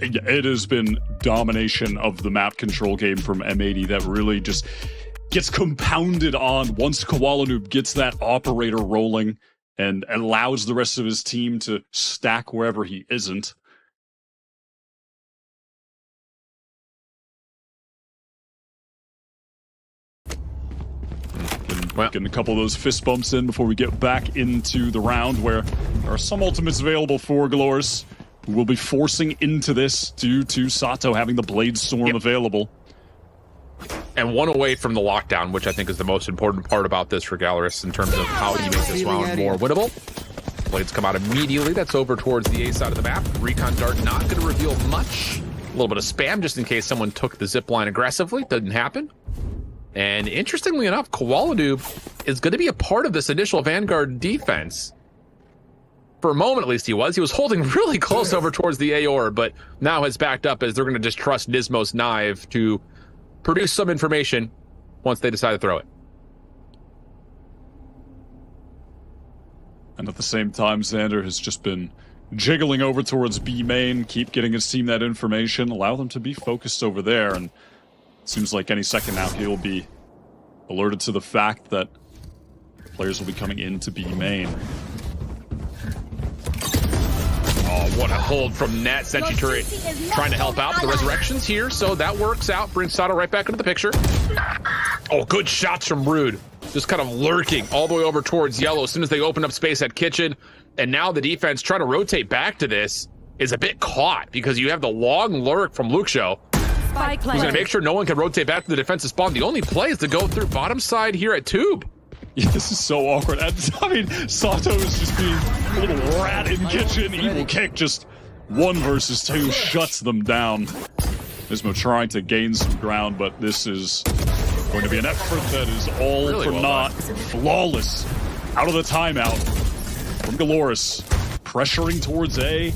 It has been domination of the map control game from M80 that really just gets compounded on once Koala Noob gets that operator rolling and allows the rest of his team to stack wherever he isn't. Getting a couple of those fist bumps in before we get back into the round, where there are some ultimates available for GLRS, who will be forcing into this due to Sato having the Blade Storm available.
And one away from the lockdown, which I think is the most important part about this for GLRS in terms of how do you make this round more winnable. Blades come out immediately. That's over towards the A side of the map. Recon Dart not going to reveal much. A little bit of spam just in case someone took the zip line aggressively. Doesn't happen. And interestingly enough, Koala Noob is going to be a part of this initial Vanguard defense. For a moment, at least he was. He was holding really close over towards the Aor, but now has backed up as they're going to just trust Nismo's Knive to produce some information once they decide to throw it.
And at the same time, Xander has just been jiggling over towards B main, keep getting his team that information, allow them to be focused over there, and it seems like any second now he'll be alerted to the fact that players will be coming into B main.
Oh, what a hold from Nat. Sentry turret trying to help out the resurrections here, so that works out. Brings Sato right back into the picture. Oh, good shots from Rude. Just kind of lurking all the way over towards yellow as soon as they open up space at kitchen. And now the defense trying to rotate back to this is a bit caught because you have the long lurk from Luxio, who's going to make sure no one can rotate back to the defensive spawn. The only play is to go through bottom side here at Tube.
Yeah, this is so awkward. I mean, Sato is just being a little rat in kitchen. Evil kick, just 1 versus 2, shuts them down. Nismo trying to gain some ground, but this is going to be an effort that is all really for naught. Flawless. Out of the timeout from GLRS. Pressuring towards A.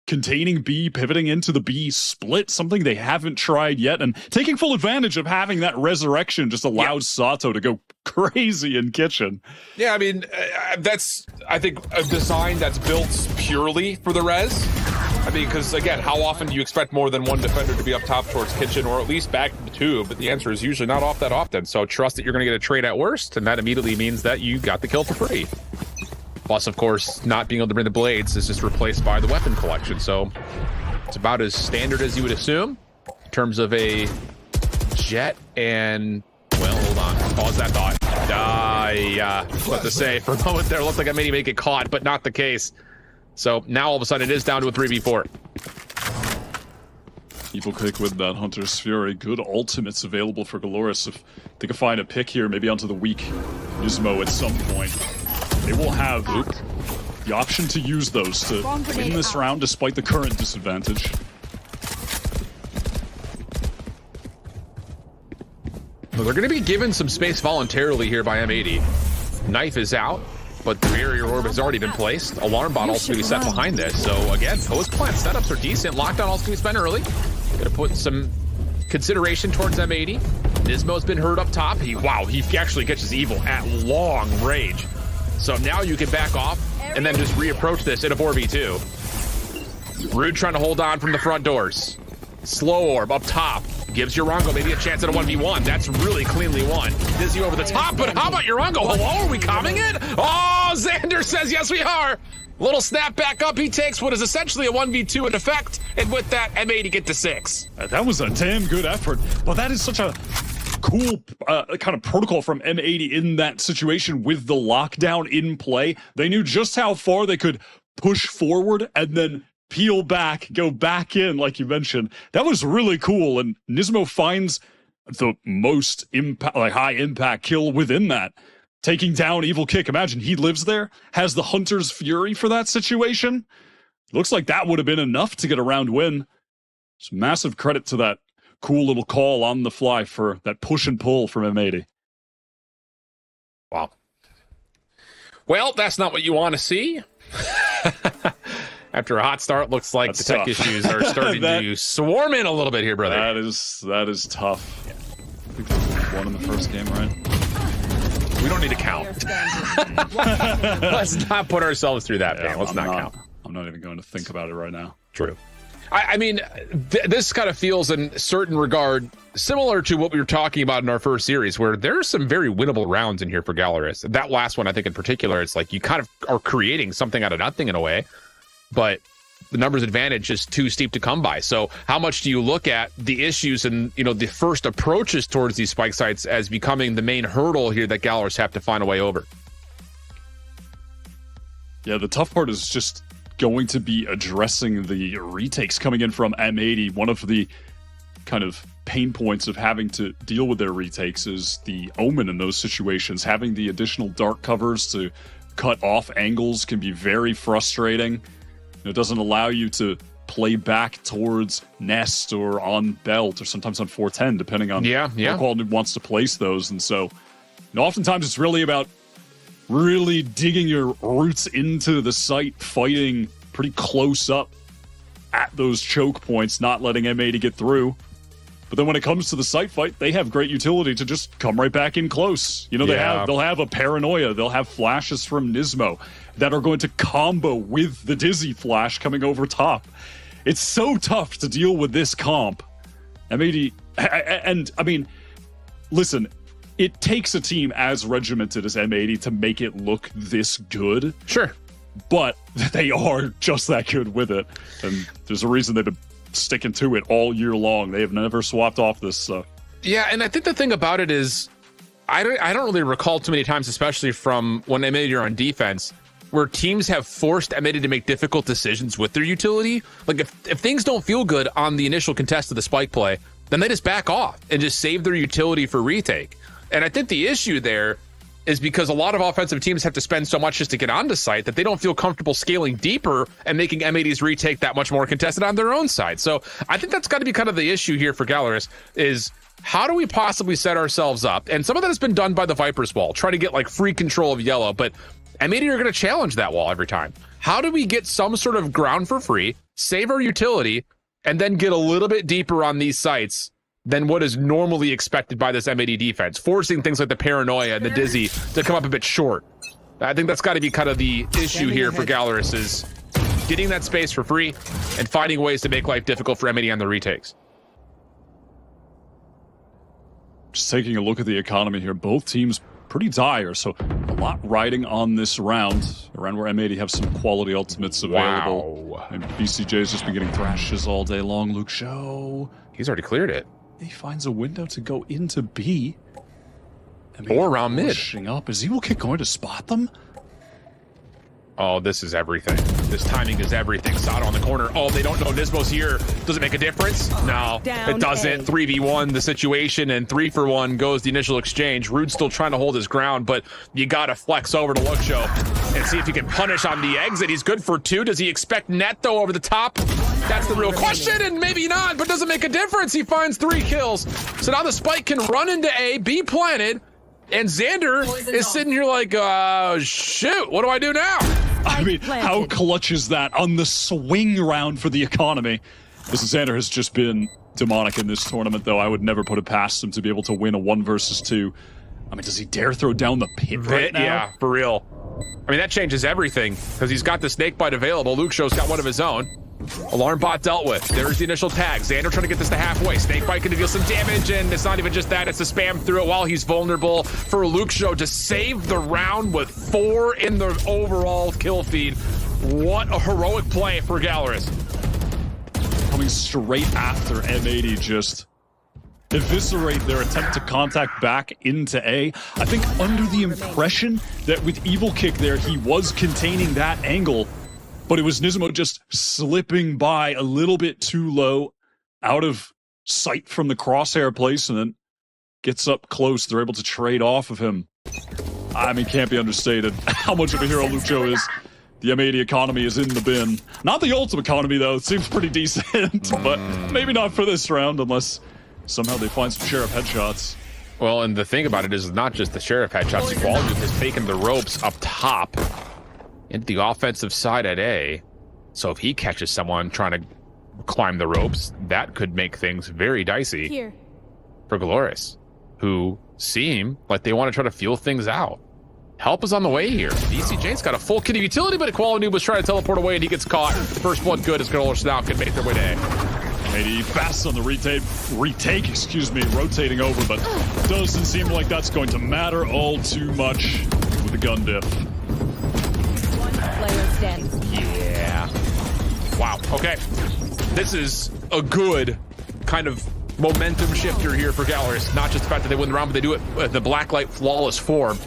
Containing B, pivoting into the B split, something they haven't tried yet, and taking full advantage of having that resurrection just allows Sato to go crazy in kitchen.
Yeah, I mean, that's, I think, a design that's built purely for the res. I mean, because, again, how often do you expect more than one defender to be up top towards kitchen, or at least back to the tube? But the answer is usually not off that often, so trust that you're going to get a trade at worst, and that immediately means that you got the kill for free. Plus, of course, not being able to bring the blades is just replaced by the weapon collection. So it's about as standard as you would assume in terms of a jet and, well, hold on. Pause that thought. What to say. For a moment there, it looked like I may get caught, but not the case. So now all of a sudden it is down to a 3v4.
Evil kick with that Hunter's Fury. Good ultimates available for GLRS. If they can find a pick here, maybe onto the weak Nismo at some point. They will have the option to use those to win this round despite the current disadvantage.
Well, they're going to be given some space voluntarily here by M80. Knife is out, but the barrier orb has already been placed. Alarm bot also going to be set behind this. So again, post plant setups are decent. Lockdown also going to be spent early. Going to put some consideration towards M80. Nismo's been hurt up top. He actually catches Evil at long range. So now you can back off and then just reapproach this in a 4v2. Rude trying to hold on from the front doors. Slow orb up top. Gives Urango maybe a chance at a 1v1. That's really cleanly won. Dizzy over the top, but how about Urango? Hello, are we coming in? Oh, Xander says yes we are. Little snap back up. He takes what is essentially a 1v2 in effect, and with that, M80 get to 6.
That was a damn good effort, but that is such a cool kind of protocol from M80 in that situation with the lockdown in play. They knew just how far they could push forward and then peel back, go back in, like you mentioned. That was really cool, and Nismo finds the most impact, like high impact kill within that, taking down Evil Kick. Imagine he lives there, has the Hunter's Fury for that situation. Looks like that would have been enough to get a round win. So massive credit to that cool little call on the fly for that push and pull from M80.
Wow. Well, that's not what you want to see. After a hot start, looks like the tech issues are starting to swarm in a little bit here, brother.
That is tough. Yeah. I think they won in the first game, right?
We don't need to count. Let's not put ourselves through that pain. Let's not count.
I'm not even going to think about it right now.
True. I mean, this kind of feels in a certain regard similar to what we were talking about in our first series, where there are some very winnable rounds in here for GLRS. That last one, I think in particular, it's like you kind of are creating something out of nothing in a way, but the numbers advantage is too steep to come by. So how much do you look at the issues and, you know, the first approaches towards these spike sites as becoming the main hurdle here that GLRS have to find a way over?
Yeah, the tough part is just going to be addressing the retakes coming in from M80. One of the kind of pain points of having to deal with their retakes is the Omen in those situations. Having the additional dark covers to cut off angles can be very frustrating. It doesn't allow you to play back towards Nest or on Belt or sometimes on 410, depending on how Quality wants to place those. And so, oftentimes it's really about really digging your roots into the site, fighting pretty close up at those choke points, not letting M80 get through. But then when it comes to the site fight, they have great utility to just come right back in close. You know, they'll have a Paranoia, they'll have flashes from Nismo that are going to combo with the Dizzy flash coming over top. It's so tough to deal with this comp. M80, and I mean, listen, it takes a team as regimented as M80 to make it look this good.
Sure.
But they are just that good with it. And there's a reason they've been sticking to it all year long. They have never swapped off this stuff.
Yeah, and I think the thing about it is, I don't really recall too many times, especially from when M80 are on defense, where teams have forced M80 to make difficult decisions with their utility. Like, if things don't feel good on the initial contest of the spike play, then they just back off and just save their utility for retake. And I think the issue there is because a lot of offensive teams have to spend so much just to get onto site that they don't feel comfortable scaling deeper and making M80's retake that much more contested on their own side. So I think that's got to be kind of the issue here for GLRS, is how do we possibly set ourselves up? And some of that has been done by the Viper's wall, try to get like free control of yellow, but M80 are going to challenge that wall every time. How do we get some sort of ground for free, save our utility, and then get a little bit deeper on these sites than what is normally expected by this M80 defense, forcing things like the Paranoia and the Dizzy to come up a bit short? I think that's got to be kind of the issue here for GLRS, is getting that space for free and finding ways to make life difficult for M80 on the retakes.
Just taking a look at the economy here, both teams pretty dire, so a lot riding on this round, around where M80 have some quality ultimates available. Wow. And BCJ's just been getting thrashes all day long. Luke Show,
he's already cleared it.
He finds a window to go into B.
Or around mid.
Pushing up. Is Evil Kick going to spot them?
Oh, this is everything. This timing is everything. Sato on the corner. Oh, they don't know Nismo's here. Does it make a difference? No, it doesn't. 3v1 the situation, and 3-for-1 goes the initial exchange. Rude's still trying to hold his ground, but you got to flex over to Look Show and see if he can punish on the exit. He's good for 2. Does he expect net, though, over the top? That's the real question, and maybe not, but doesn't make a difference. He finds 3 kills. So now the spike can run into A, be planted, and Xander is sitting here like, shoot, what do I do now?
I mean, how clutch is that on the swing round for the economy? This Xander has just been demonic in this tournament, though. I would never put it past him to be able to win a 1 versus 2. I mean, does he dare throw down the pit right now?
Yeah, for real. I mean, that changes everything, because he's got the snake bite available. Luke Show's got one of his own. Alarm bot dealt with. There's the initial tag. Xander trying to get this to halfway. Snakebite can deal some damage, and it's not even just that. It's a spam through it while he's vulnerable for Luke Show to save the round with 4 in the overall kill feed. What a heroic play for GLRS.
Coming straight after M80, just eviscerate their attempt to contact back into A. I think under the impression that with Evil Kick there, he was containing that angle, but it was Nismo just slipping by a little bit too low, out of sight from the crosshair place, and then gets up close. They're able to trade off of him. I mean, can't be understated how much of a hero Lucho is. The M80 economy is in the bin. Not the ultimate economy, though. It seems pretty decent, but maybe not for this round unless somehow they find some Sheriff headshots.
Well, and the thing about it is not just the Sheriff headshots. Quality has taken the ropes up top into the offensive side at A. So if he catches someone trying to climb the ropes, that could make things very dicey
Here.
for GLRS, who seem like they want to try to feel things out. Help is on the way here. VCJ's got a full kit of utility, but Equality Noob was trying to teleport away and he gets caught. First blood good as GLRS now can make their way to A.
M80 fast on the retake, rotating over, but doesn't seem like that's going to matter all too much with the gun diff.
One player stands.
Yeah. Wow. Okay. This is a good kind of momentum shifter here for GLRS. Not just the fact that they win the round, but they do it with the blacklight flawless form.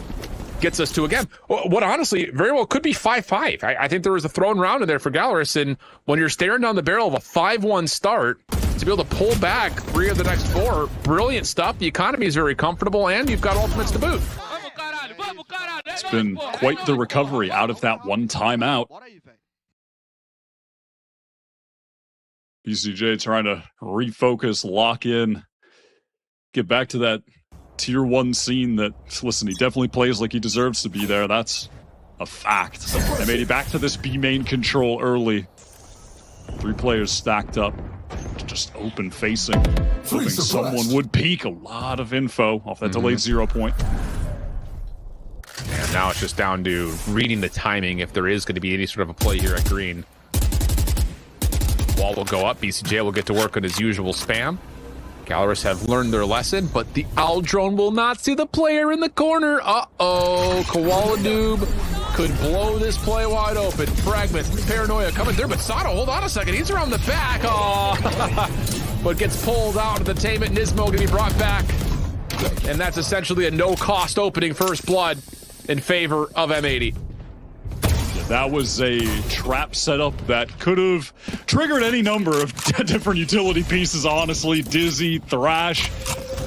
Gets us to, again, what honestly very well could be 5-5. I think there was a thrown round in there for GLRS, and when you're staring down the barrel of a 5-1 start, to be able to pull back 3 of the next 4, brilliant stuff. The economy is very comfortable, and you've got ultimates to boot.
It's been quite the recovery out of that one timeout. BCJ trying to refocus, lock in, get back to that tier 1 scene that, listen, he definitely plays like he deserves to be there. That's a fact. M80 back to this B main control early. 3 players stacked up, just open facing. Hoping someone would peek. A lot of info off that delayed 0 point.
And now it's just down to reading the timing if there is going to be any sort of a play here at green. Wall will go up. BCJ will get to work on his usual spam. GLRS have learned their lesson, but the owl drone will not see the player in the corner. Uh-oh. Koala Noob could blow this play wide open. Fragment, Paranoia coming through, but Sato, hold on a second. He's around the back. Oh, but gets pulled out of the Tainment. Nismo going to be brought back. And that's essentially a no-cost opening first blood in favor of M80.
That was a trap setup that could have triggered any number of different utility pieces, honestly. Dizzy, Thrash,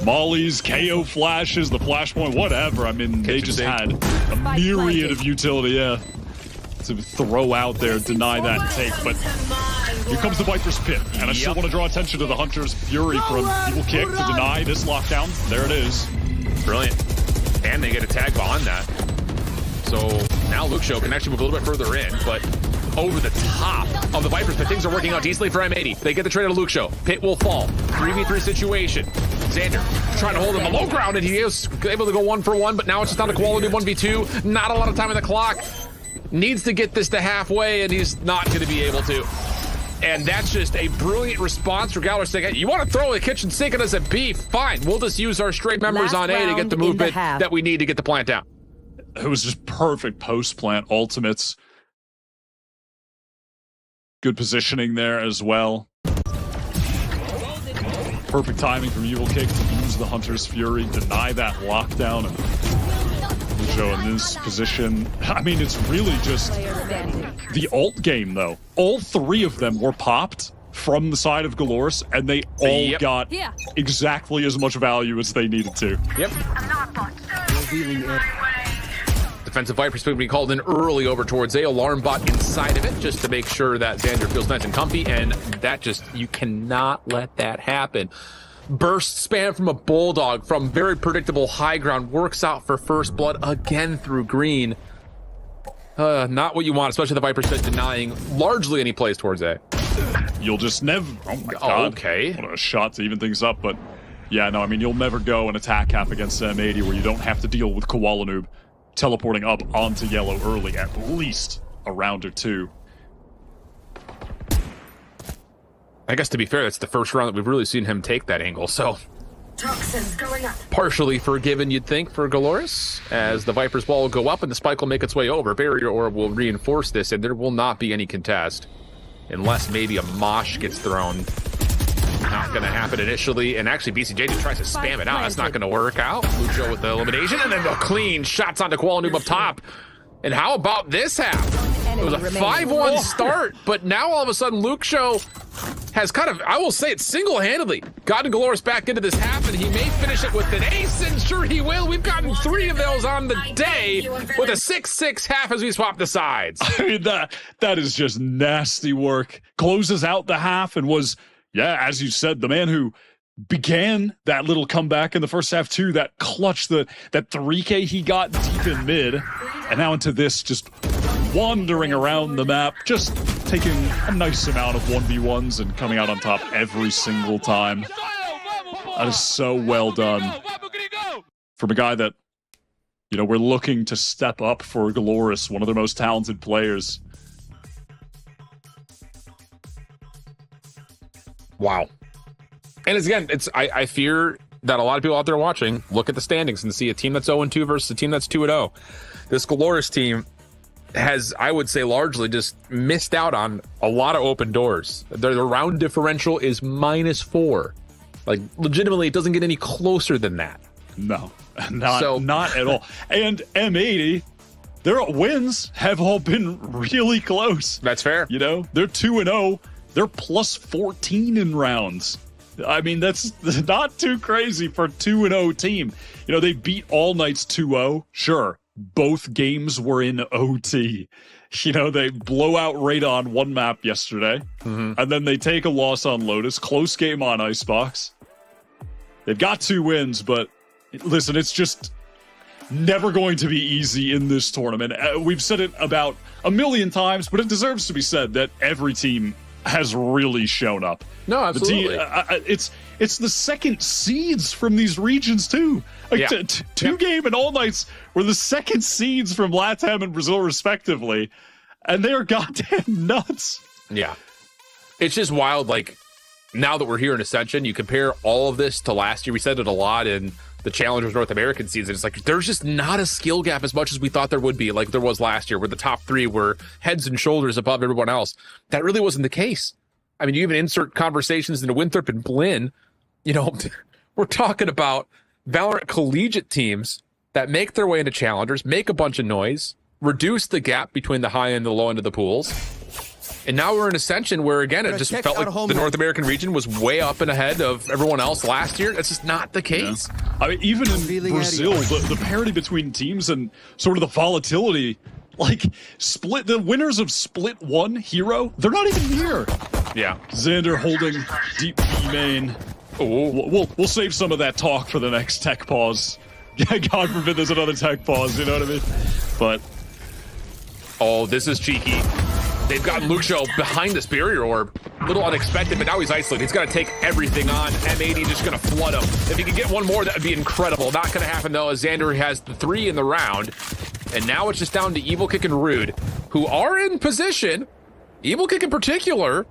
Mollies, KO flashes, the flashpoint, whatever. I mean, they just had a myriad of utility, yeah, to throw out there, deny that and take. But here comes the Viper's Pit, and I still want to draw attention to the Hunter's Fury from Evil Kick to deny this lockdown. There it is.
Brilliant. And they get a tag on that. So now Lucio can actually move a little bit further in, but over the top of the Vipers Pit, things are working out decently for M80. They get the trade of Lucio. Pit will fall. 3v3 situation. Xander trying to hold him a low ground, and he is able to go 1-for-1, but now it's just down to quality 1v2. Not a lot of time on the clock. Needs to get this to halfway, and he's not going to be able to. And that's just a brilliant response for GLRS saying, hey, you want to throw the kitchen sink at us at B? Fine. We'll just use our straight members on A to get the movement that we need to get the plant down.
It was just perfect post-plant ultimates. Good positioning there as well. Perfect timing from Evil Kick to use the Hunter's Fury, deny that lockdown, and Lujo in this position. I mean, it's really just the ult game, though. All 3 of them were popped from the side of GLRS, and they all got exactly as much value as they needed to.
Yep. Defensive Viper Speed being called in early over towards A. Alarm bot inside of it just to make sure that Xander feels nice and comfy, and that just, you cannot let that happen. Burst spam from a Bulldog from very predictable high ground works out for first blood again through green. Not what you want, especially the Viper Speed denying largely any plays towards A.
You'll just never, oh my god.
Okay.
What a shot to even things up, but yeah, no, I mean, you'll never go an attack cap against M80 where you don't have to deal with Koala Noob teleporting up onto yellow early, at least a round or 2.
I guess to be fair, that's the first round that we've really seen him take that angle, so
toxins going up.
Partially forgiven, you'd think, for GLRS, as the Viper's ball will go up and the spike will make its way over. Barrier Orb will reinforce this, and there will not be any contest, unless maybe a mosh gets thrown Not going to happen initially, and actually BCJ just tries to spam it out. That's not going to work out. Lucho with the elimination, and then the clean shots onto Qualinoob up top. And how about this half? It was a 5-1 start, but now all of a sudden Lucho has kind of, I will say it single-handedly, gotten GLRS back into this half, and he may finish it with an ace, and sure he will. We've gotten 3 of those on the day with a 6-6 half as we swap the sides.
I mean, that is just nasty work. Closes out the half and was, yeah, as you said, the man who began that little comeback in the first half too, that clutch, that 3K he got deep in mid, and now into this, just wandering around the map, just taking a nice amount of 1v1s and coming out on top every single time. That is so well done from a guy that, you know, we're looking to step up for GLRS, one of their most talented players.
Wow. And again, I fear that a lot of people out there watching look at the standings and see a team that's 0-2 versus a team that's 2-0. This GLRS team has, I would say, largely just missed out on a lot of open doors. Their round differential is -4. Like, legitimately, it doesn't get any closer than that.
No, not at all. And M80, their wins have all been really close.
That's fair.
You know, they're 2-0. They're +14 in rounds. I mean, that's not too crazy for a 2-0 team. You know, they beat All Knights 2-0. Sure, both games were in OT. You know, they blow out Radon one map yesterday, and then they take a loss on Lotus. Close game on Icebox. They've got 2 wins, but listen, it's just never going to be easy in this tournament. We've said it about a million times, but it deserves to be said that every team has really shown up.
No, absolutely.
It's the second seeds from these regions too. Like two game and All Knights were the second seeds from LATAM and Brazil respectively, and they are goddamn nuts.
Yeah, it's just wild. Like, now that we're here in Ascension, you compare all of this to last year. We said it a lot in the Challengers North American season. It's like there's just not a skill gap as much as we thought there would be, like there was last year, where the top 3 were heads and shoulders above everyone else. That really wasn't the case. I mean, you even insert conversations into Winthrop and Blinn. You know, we're talking about Valorant collegiate teams that make their way into Challengers, make a bunch of noise, reduce the gap between the high end and the low end of the pools. And now we're in Ascension, where, again, it just felt like the North American region was way up and ahead of everyone else last year. That's just not the case.
Yeah. I mean, even in Brazil, the parity between teams and sort of the volatility, like, the winners of Split 1 Hero, they're not even here.
Yeah.
Xander holding deep B main. We'll save some of that talk for the next tech pause. God forbid there's another tech pause, you know what I mean? But...
oh, this is cheeky. They've got Lucio behind this barrier orb. A little unexpected, but now he's isolated. He's got to take everything on. M80 just going to flood him. If he could get one more, that would be incredible. Not going to happen, though, as Xander has the 3 in the round. And now it's just down to Evil Kick and Rude, who are in position. Evil Kick in particular,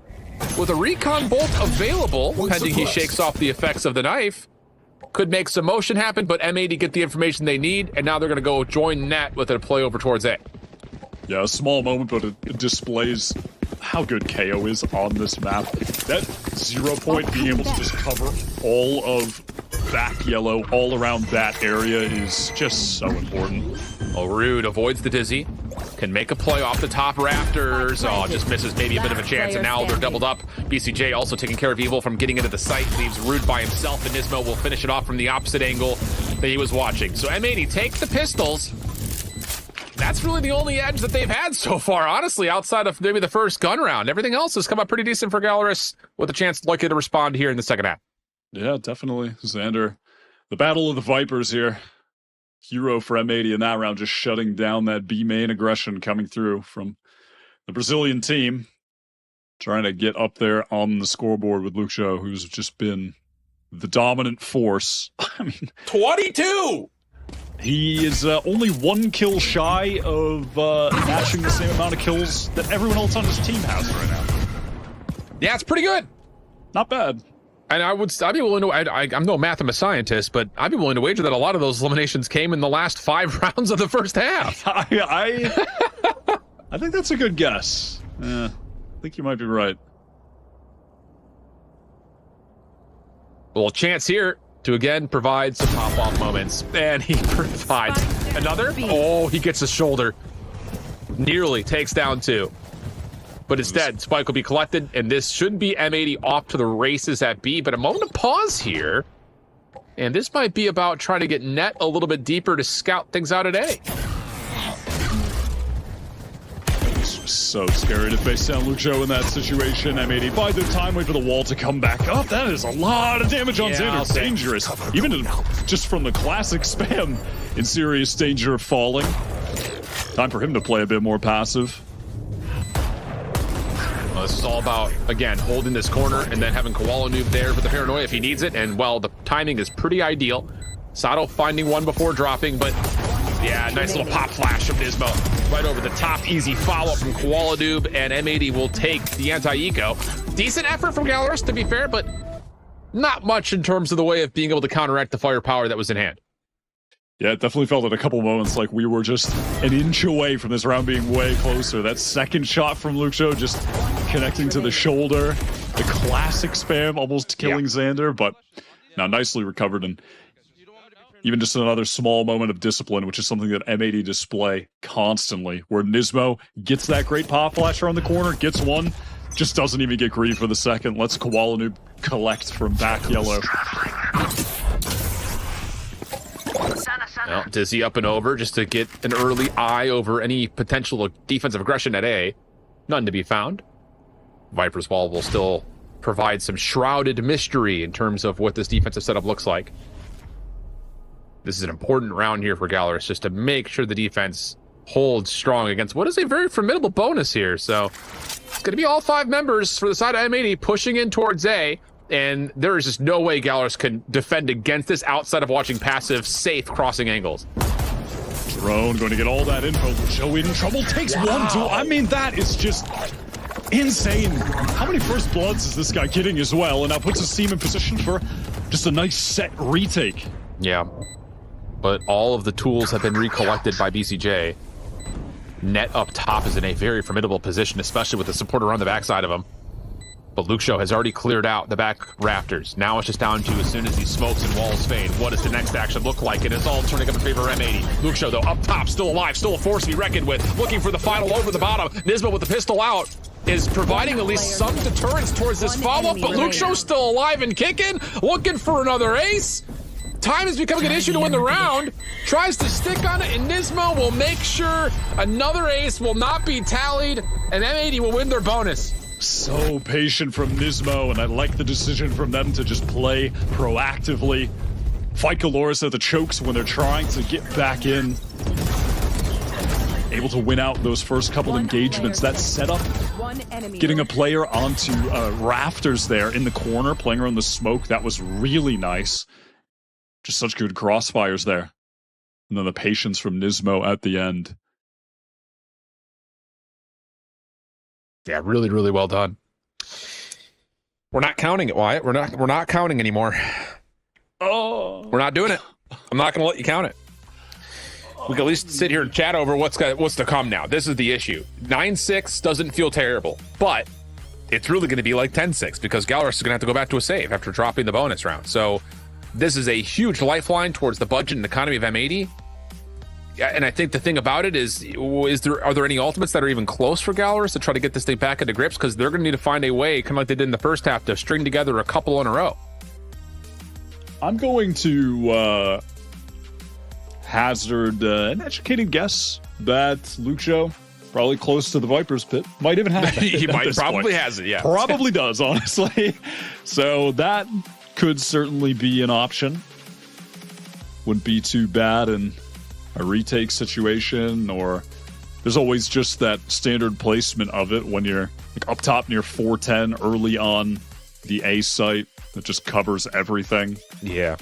with a recon bolt available, pending he shakes off the effects of the knife. Could make some motion happen, but M80 get the information they need, and now they're going to go join net with a play over towards A.
Yeah, a small moment, but it displays how good KO is on this map. That 0 point being able to just cover all of back yellow all around that area is just so important.
Oh, Rude avoids the dizzy. Can make a play off the top rafters. Oh, just misses maybe a bit of a chance, and now they're doubled up. BCJ also taking care of Evil from getting into the site. Leaves Rude by himself, and Nismo will finish it off from the opposite angle that he was watching. So M80 takes the pistols. That's really the only edge that they've had so far, honestly, outside of maybe the first gun round. Everything else has come up pretty decent for GLRS, with a chance likely to respond here in the second half.
Yeah, definitely. Xander, the battle of the Vipers here. Hero for M80 in that round, just shutting down that B main aggression coming through from the Brazilian team. Trying to get up there on the scoreboard with Lucio, who's just been the dominant force. I mean,
22!
He is only 1 kill shy of matching the same amount of kills that everyone else on his team has right now.
Yeah, it's pretty good.
Not bad.
And I'd be willing to, I'm no mathematician scientist, but I'd be willing to wager that a lot of those eliminations came in the last 5 rounds of the first half.
I think that's a good guess. I think you might be right.
Well, chance here to again provide some pop-off moments. And he provides another. Oh, he gets the shoulder. Nearly takes down 2. But instead, Spike will be collected, and this should be M80 off to the races at B. But a moment of pause here. And this might be about trying to get net a little bit deeper to scout things out at A.
So scary to face down Lucho in that situation. M80 by the time, wait for the wall to come back up. That is a lot of damage on Xander. Dangerous. Even just from the classic spam, in serious danger of falling. Time for him to play a bit more passive.
Well, this is all about, again, holding this corner and then having Koala Noob there for the paranoia if he needs it. And, well, the timing is pretty ideal. Sato finding one before dropping, but, yeah, nice little pop flash from Nismo. Right over the top, easy follow-up from Koala Noob, and M80 will take the anti-eco. Decent effort from GLRS, to be fair, but not much in terms of the way of being able to counteract the firepower that was in hand.
Yeah, it definitely felt at a couple moments like we were just an inch away from this round being way closer. That second shot from Lucho just connecting to the shoulder. The classic spam almost killing Xander, but now nicely recovered. And even just another small moment of discipline, which is something that M80 display constantly, where Nismo gets that great pop flash around the corner, gets one, just doesn't even get greedy for the second. Lets Koala Noob collect from back yellow.
Well, Dizzy up and over just to get an early eye over any potential defensive aggression at A. None to be found. Viper's Wall will still provide some shrouded mystery in terms of what this defensive setup looks like. This is an important round here for GLRS, just to make sure the defense holds strong against what is a very formidable bonus here. So it's going to be all 5 members for the side of M80 pushing in towards A. And there is just no way GLRS can defend against this outside of watching passive, safe crossing angles.
Drone going to get all that info. Joe in trouble, takes 1-2. I mean, that is just insane. How many first bloods is this guy getting as well? And now puts his team in position for just a nice set retake.
Yeah, but all of the tools have been recollected by BCJ. Net up top is in a very formidable position, especially with the support around the backside of him. But Lucho has already cleared out the back rafters. Now it's just down to, as soon as he smokes and walls fade, what does the next action look like? And it's all turning up in favor of M80. Lucho, though, up top, still alive, still a force to be reckoned with. Looking for the final over the bottom. Nismo with the pistol out is providing at least some deterrence towards this follow-up, but Lucho's still alive and kicking, looking for another ace. Time is becoming an issue to win the round. Tries to stick on it, and Nismo will make sure another ace will not be tallied, and M80 will win their bonus.
So patient from Nismo, and I like the decision from them to just play proactively. Fight GLRS at the chokes when they're trying to get back in. Able to win out those first couple engagements. That setup, getting a player onto rafters there in the corner, playing around the smoke, that was really nice. Just such good crossfires there. And then the patience from Nismo at the end.
Yeah, really, really well done. We're not counting it, Wyatt. We're not counting anymore.
Oh,
we're not doing it. I'm not going to let you count it. We can at least sit here and chat over what's to come now. This is the issue. 9-6 doesn't feel terrible, but it's really going to be like 10-6 because GLRS is going to have to go back to a save after dropping the bonus round. So this is a huge lifeline towards the budget and economy of M80. And I think the thing about it is are there any ultimates that are even close for GLRS to try to get this thing back into grips? Because they're going to need to find a way, kind of like they did in the first half, to string together a couple in a row.
I'm going to hazard an educated guess that Lucho, probably close to the Viper's pit, might even have it.
He might probably has it, yeah.
Probably does, honestly. So that could certainly be an option. Wouldn't be too bad in a retake situation, or there's always just that standard placement of it when you're like up top near 410 early on the A site that just covers everything.
Yeah.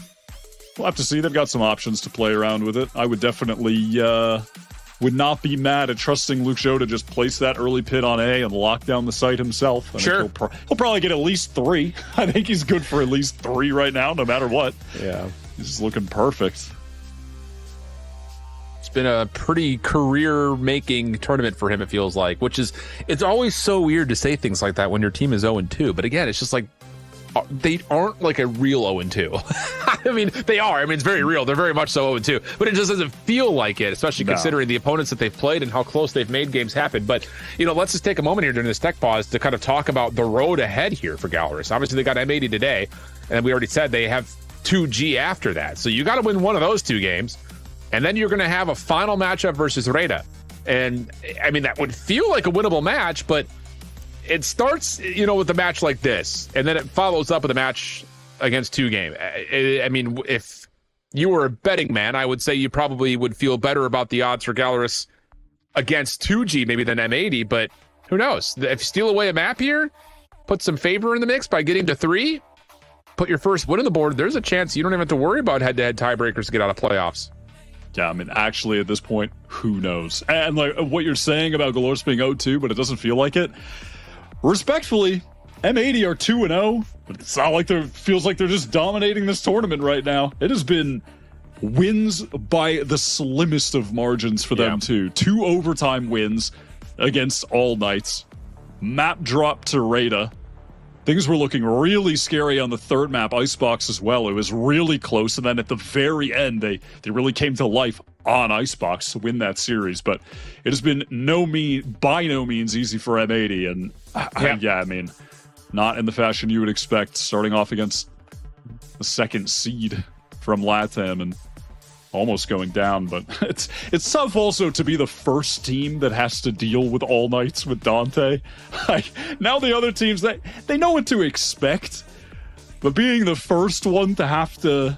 We'll have to see. They've got some options to play around with it. I would definitely would not be mad at trusting Lucho to just place that early pit on A and lock down the site himself.
Sure.
He'll probably get at least 3. I think he's good for at least 3 right now, no matter what.
Yeah.
He's looking perfect.
It's been a pretty career-making tournament for him, it feels like, which is, it's always so weird to say things like that when your team is 0-2. But again, it's just like, they aren't like a real 0-2. I mean, they are. I mean, it's very real. They're very much so 0-2. But it just doesn't feel like it, especially considering the opponents that they've played and how close they've made games happen. But, you know, let's just take a moment here during this tech pause to kind of talk about the road ahead here for GLRS. Obviously, they got M80 today, and we already said they have 2G after that. So you got to win one of those 2 games, and then you're going to have a final matchup versus Reda. And, I mean, that would feel like a winnable match, but it starts, you know, with a match like this, and then it follows up with a match against 2 game. I mean, if you were a betting man, I would say you probably would feel better about the odds for GLRS against 2G maybe than M80, but who knows? If you steal away a map here, put some favor in the mix by getting to 3, put your first win on the board, there's a chance you don't even have to worry about head-to-head tiebreakers to get out of playoffs.
Yeah, I mean, actually, at this point, who knows? And like what you're saying about GLRS being 0-2, but it doesn't feel like it. Respectfully, M80 are 2-0, but it's not like feels like they're just dominating this tournament right now. It has been wins by the slimmest of margins for them too. 2 overtime wins against All Knights. Map drop to Reda. Things were looking really scary on the 3rd map, Icebox as well. It was really close, and then at the very end, they really came to life on Icebox to win that series. But it has been by no means easy for M80, and I mean, not in the fashion you would expect, starting off against the 2nd seed from LATAM and almost going down. But it's tough also to be the first team that has to deal with All Knights with Dante. Like, now the other teams, they know what to expect, but being the first one to have to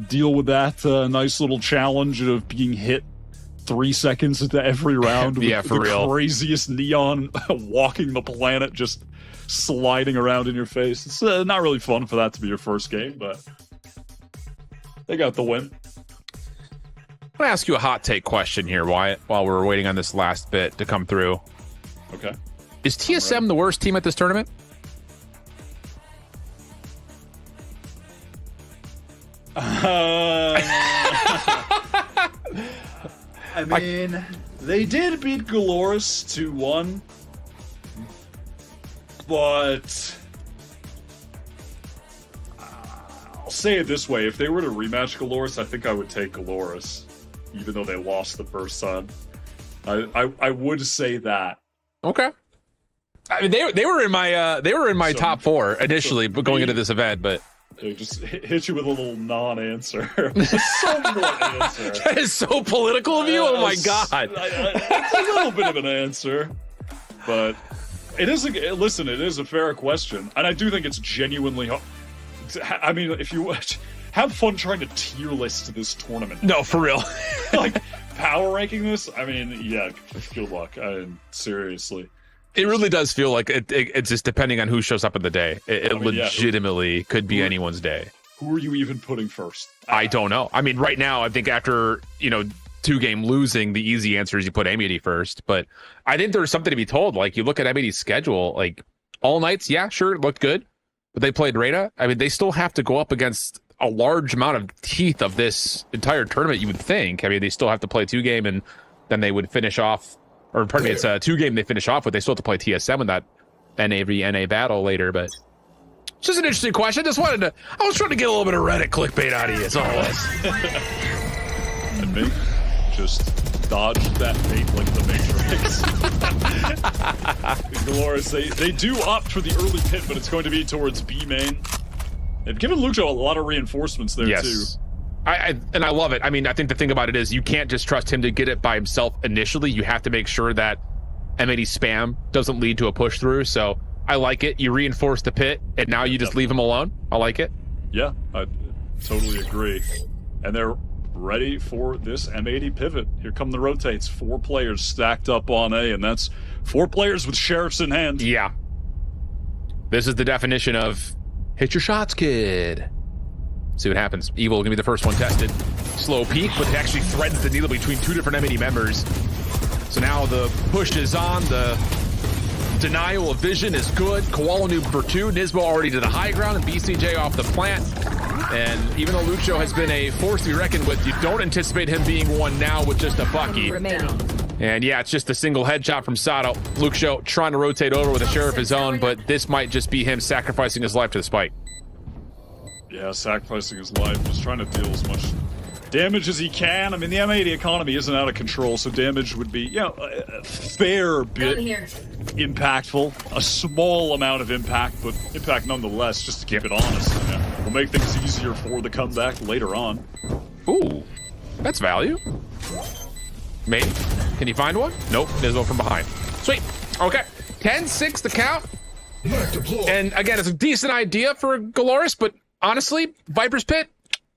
deal with that nice little challenge of being hit 3 seconds into every round with
for
the
real.
Craziest neon walking the planet, just sliding around in your face. It's not really fun for that to be your first game, but they got the win.
I'm going to ask you a hot take question here, Wyatt, while we're waiting on this last bit to come through.
Okay.
Is TSM the worst team at this tournament?
I mean, they did beat GLRS 2-1, but I'll say it this way. If they were to rematch GLRS, I think I would take GLRS, even though they lost the first time. I would say that.
Okay. I mean, they were in my top 4 initially going into this event, but
they just hit you with a little non-answer. Somewhat answer.
That is so political of you. Oh my god.
It's a little bit of an answer, but it is a fair question, and I do think it's genuinely. I mean, if you have fun trying to tier list this tournament.
No, for real.
Like power ranking this. I mean, yeah. Good luck. Seriously.
It really does feel like it's just depending on who shows up in the day. It legitimately could be anyone's day.
Who are you even putting first?
I don't know. I mean, right now, I think after 2-game losing, the easy answer is you put M80 first. But I think there's something to be told. Like, you look at M80's schedule, like All Knights, yeah, sure, it looked good. But they played Reda. I mean, they still have to go up against a large amount of teeth of this entire tournament, you would think. I mean, they still have to play 2-game, and then they would finish off. Or pardon me, it's a 2-game they finish off with. They still have to play TSM in that NA battle later, but it's just an interesting question. I was trying to get a little bit of Reddit clickbait out of you. That's all it was.
And maybe just dodge that fate like the Matrix. GLRS, they do opt for the early pit, but it's going to be towards B main. They've given Lucho a lot of reinforcements there too.
I love it. I mean, I think the thing about it is you can't just trust him to get it by himself initially. You have to make sure that M80 spam doesn't lead to a push through. So I like it. You reinforce the pit, and now you just leave him alone. I like it.
Yeah, I totally agree. And they're ready for this M80 pivot. Here come the rotates. 4 players stacked up on A, and that's 4 players with sheriffs in hand.
Yeah. This is the definition of hit your shots, kid. See what happens. Evil gonna be the first one tested. Slow peek, but it actually threads the needle between 2 different M80 members. So now the push is on. The denial of vision is good. Koala noob for 2. Nisbo already to the high ground, and BCJ off the plant. And even though Lucho has been a force to be reckoned with, you don't anticipate him being one now with just a Bucky. And yeah, it's just a single headshot from Sato. Luxio trying to rotate over with a share of his own, but this might just be him sacrificing his life to the spike.
Yeah, sacrificing his life, just trying to deal as much damage as he can. I mean, the M80 economy isn't out of control, so damage would be, you know, a fair bit impactful. A small amount of impact, but impact nonetheless, just to keep it honest. Yeah, will make things easier for the comeback later on.
Ooh, that's value. Maybe. Can you find one? Nope, there's one from behind. Sweet. Okay, 10-6 the count. And again, it's a decent idea for GLRS, but honestly, Viper's Pit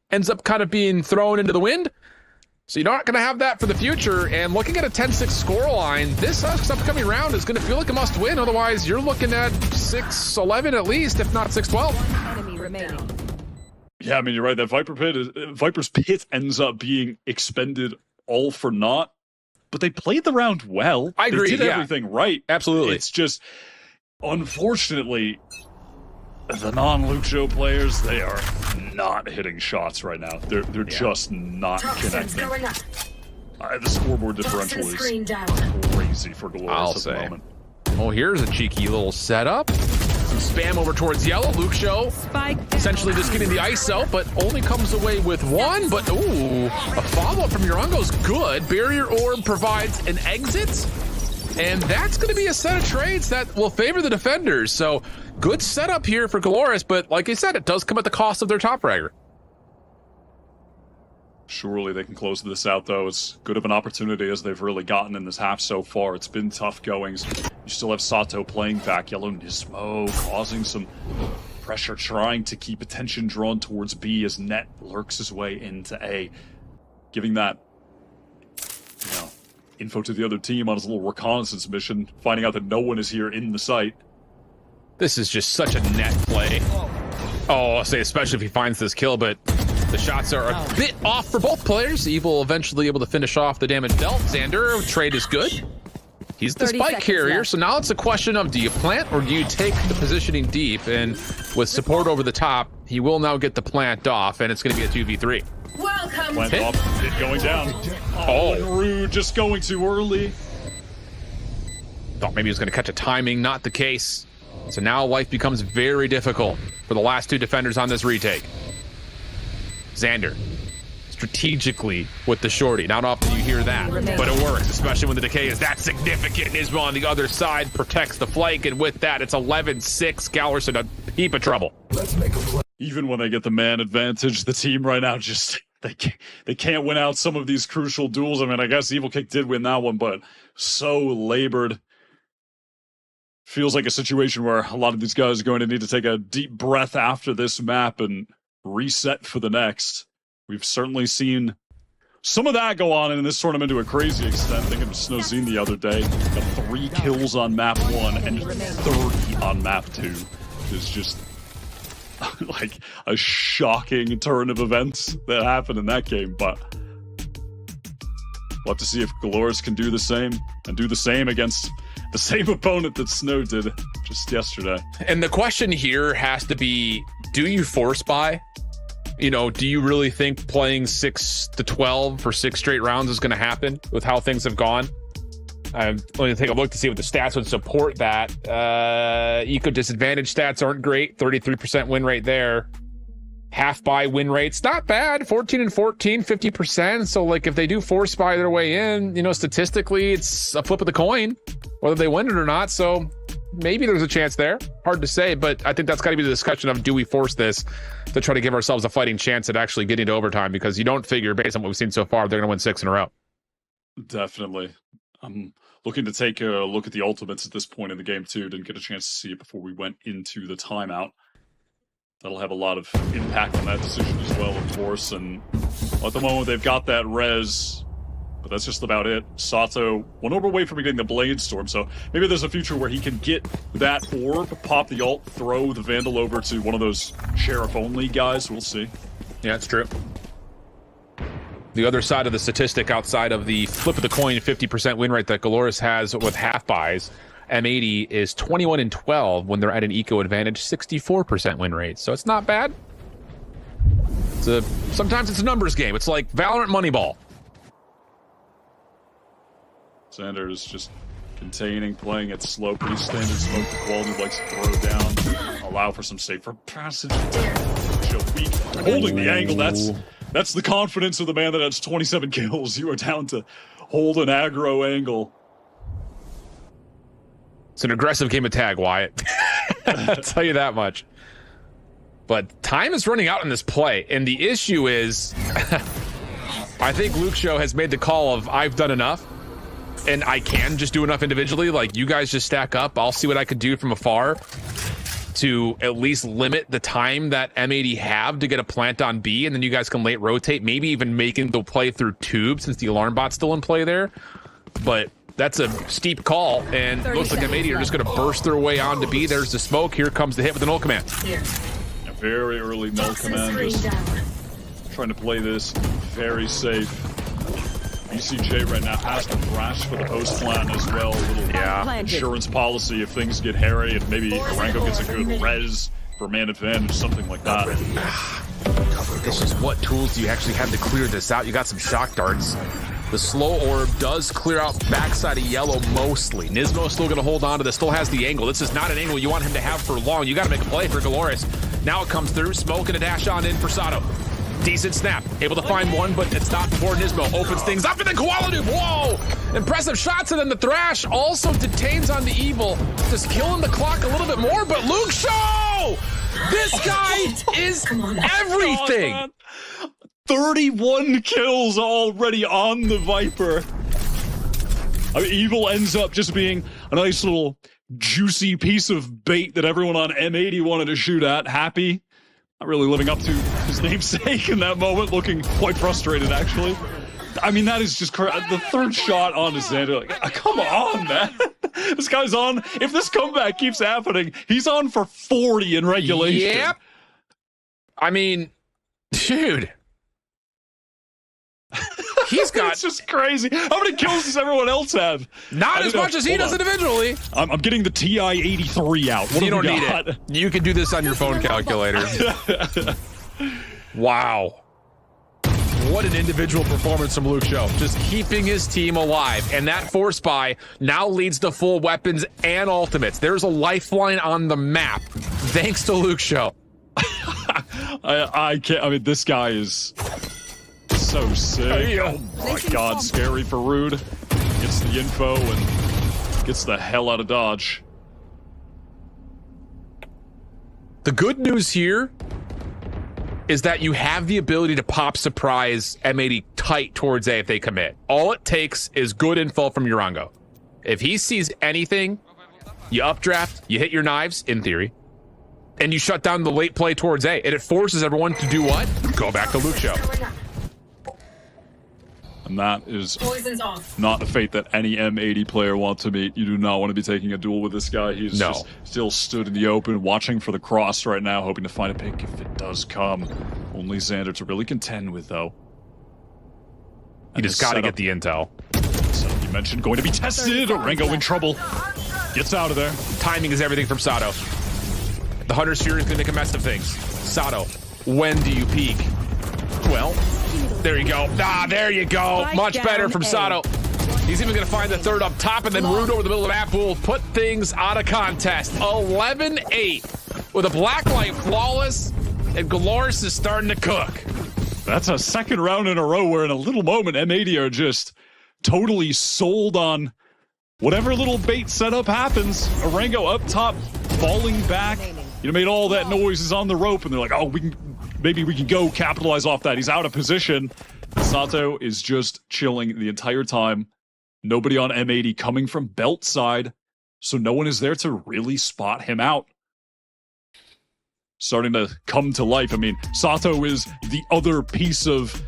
ends up kind of being thrown into the wind. So you're not going to have that for the future. And looking at a 10-6 scoreline, this upcoming round is going to feel like a must-win. Otherwise, you're looking at 6-11 at least, if not 6-12.
Enemy remaining.
Yeah, I mean, you're right. That Viper's Pit ends up being expended all for naught. But they played the round well.
I agree.
They did everything right.
Absolutely.
It's just, unfortunately, the non-Luxio players, they are not hitting shots right now. They're just not connecting. The scoreboard differential is crazy for GLRS at the moment.
Oh, here's a cheeky little setup. Some spam over towards yellow. Luxio essentially just getting the ISO, but only comes away with one. But ooh, a follow-up from Yorango's good. Barrier Orb provides an exit. And that's going to be a set of trades that will favor the defenders. So good setup here for GLRS, but like I said, it does come at the cost of their top fragger.
Surely they can close this out, though. As good of an opportunity as they've really gotten in this half so far. It's been tough goings. You still have Sato playing back. Yellow Nismo causing some pressure, trying to keep attention drawn towards B as Net lurks his way into A. Giving that, you know, info to the other team on his little reconnaissance mission, finding out that no one is here in the site.
This is just such a net play. Oh, I'll say especially if he finds this kill, but the shots are a bit off for both players. Evil eventually able to finish off the damage dealt. Xander, trade is good. He's the spike carrier, so now it's a question of do you plant or do you take the positioning deep? And with support over the top, he will now get the plant off, and it's going to be a 2v3.
Welcome.
Plant off, it going down. Oh, Rude just going too early.
Thought maybe he was going to catch a timing, not the case. So now life becomes very difficult for the last two defenders on this retake. Xander, strategically with the shorty. Not often you hear that, but it works, especially when the decay is that significant. Nismo on the other side protects the flank, and with that, it's 11-6. GLRS in a heap of trouble.
Let's make a play. Even when they get the man advantage, the team right now just they can't win out some of these crucial duels. I mean, I guess Evil Kick did win that one, but so labored. Feels like a situation where a lot of these guys are going to need to take a deep breath after this map and reset for the next. We've certainly seen some of that go on in this tournament to a crazy extent. Thinking of Snowzine the other day, got 3 kills on map 1 and 30 on map 2. It's just like a shocking turn of events that happened in that game, but we'll have to see if GLRS can do the same and do the same against the same opponent that Snow did just yesterday.
And the question here has to be, do you force buy? You know, do you really think playing 6-12 for 6 straight rounds is going to happen with how things have gone? I'm going to take a look to see what the stats would support that. Eco disadvantage stats aren't great. 33% win rate there. Half buy win rates, not bad. 14 and 14, 50%. So, like, if they do force buy their way in, you know, statistically, it's a flip of the coin, whether they win it or not. So maybe there's a chance there. Hard to say, but I think that's got to be the discussion of, do we force this to try to give ourselves a fighting chance at actually getting to overtime? Because you don't figure, based on what we've seen so far, they're going to win 6 in a row.
Definitely. I'm looking to take a look at the ultimates at this point in the game, too. Didn't get a chance to see it before we went into the timeout. That'll have a lot of impact on that decision as well, of course. And at the moment, they've got that res, but that's just about it. Sato, 1 orb away from getting the Blade Storm, so maybe there's a future where he can get that orb, pop the ult, throw the Vandal over to one of those Sheriff-only guys. We'll see.
Yeah, it's true. The other side of the statistic, outside of the flip of the coin 50% win rate that GLRS has with half buys, M80 is 21 and 12 when they're at an eco advantage, 64% win rate. So it's not bad. Sometimes it's a numbers game. It's like Valorant Moneyball.
Xander is just containing, playing it slow, pretty standard smoke. The quality likes to throw down, allow for some safer passage. Weak, holding the angle. That's the confidence of the man that has 27 kills. You are down to hold an aggro angle.
It's an aggressive game of tag, Wyatt. I'll tell you that much. But time is running out in this play, and the issue is, I think Luke Show has made the call of I've done enough, and I can just do enough individually. Like, you guys just stack up. I'll see what I can do from afar to at least limit the time that M80 have to get a plant on B, and then you guys can late rotate, maybe even making the play through tube since the alarm bot's still in play there. But that's a steep call, and looks like M80 are just going to burst their way on to B. There's the smoke. Here comes the hit with the null command.
A very early null command. Just trying to play this very safe. BCJ right now has to thrash for the post plan as well. A little insurance policy if things get hairy, if maybe Orango gets a good res for man advantage, something like that.
It's just what tools do you actually have to clear this out? You got some shock darts. The slow orb does clear out backside of yellow mostly. Nismo's still going to hold on to this, still has the angle. This is not an angle you want him to have for long. You got to make a play for GLRS. Now it comes through, smoke and a dash on in for Sato. Decent snap, able to find one, but it's not before Nismo opens things up, and then Koala whoa! Impressive shots, and then the Thrash also detains on the Evil, just killing the clock a little bit more, but Luke Show! This guy is everything!
31 kills already on the Viper. I mean, Evil ends up just being a nice little juicy piece of bait that everyone on M80 wanted to shoot at. Happy. Not really living up to his namesake in that moment, looking quite frustrated, actually. I mean, that is just the third shot on to Xander. Like, come on, man. This guy's on. If this comeback keeps happening, he's on for 40 in regulation.
Yep. I mean, dude. He's got...
It's just crazy. How many kills does everyone else have?
Not as much as he does individually.
I'm getting the TI-83 out. What
you don't need it. You can do this on your phone calculator. Wow. What an individual performance from Luke Show. Just keeping his team alive. And that force buy now leads to full weapons and ultimates. There's a lifeline on the map. Thanks to Luke Show.
I can't. I mean, this guy is... so sick. Oh my god, scary for Rude. Gets the info and gets the hell out of Dodge.
The good news here is that you have the ability to pop surprise M80 tight towards A if they commit. All it takes is good info from Urango. If he sees anything, you updraft, you hit your knives, in theory, and you shut down the late play towards A, and it forces everyone to do what? Go back to Luke Show.
And that is not a fate that any M80 player wants to meet. You do not want to be taking a duel with this guy. He's just still stood in the open, watching for the cross right now, hoping to find a pick if it does come. Only Xander to really contend with, though.
You just got to get the intel.
So you mentioned going to be tested. Orango in trouble. Gets out of there.
Timing is everything from Sato. The Hunter's Fury is going to make a mess of things. Sato, when do you peak? Well, there you go. Ah, there you go. Much better from Sato. He's even going to find the third up top, and then Rude over the middle of the map will put things out of contest. 11-8 with a blacklight flawless, and GLRS is starting to cook.
That's a second round in a row where in a little moment, M80 are just totally sold on whatever little bait setup happens. Orango up top, falling back. You know, made all that noise is on the rope, and they're like, oh, maybe we can go capitalize off that. He's out of position. Sato is just chilling the entire time. Nobody on M80 coming from belt side, so no one is there to really spot him out. Starting to come to life. I mean, Sato is the other piece of,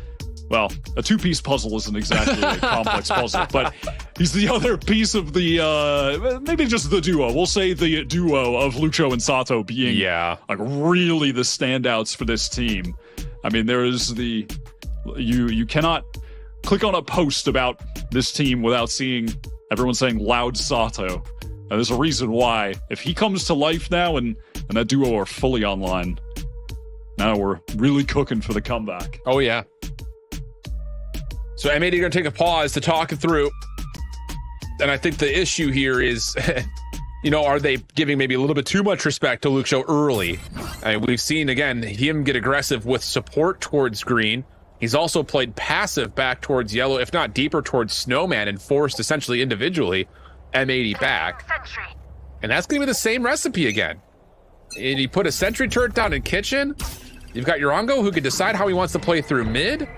well, a two-piece puzzle isn't exactly a complex puzzle, but he's the other piece of the, maybe just the duo. We'll say the duo of Lucho and Sato being like really the standouts for this team. I mean, there is the, you cannot click on a post about this team without seeing everyone saying loud Sato. And there's a reason why. If he comes to life now and that duo are fully online, now we're really cooking for the comeback.
Oh, yeah. So M80 are going to take a pause to talk it through. And I think the issue here is, you know, are they giving maybe a little bit too much respect to Luxo early? I mean, we've seen, again, him get aggressive with support towards green. He's also played passive back towards yellow, if not deeper towards Snowman, and forced essentially individually M80 back. And that's going to be the same recipe again. And you put a sentry turret down in kitchen. You've got Yorongo, who can decide how he wants to play through mid.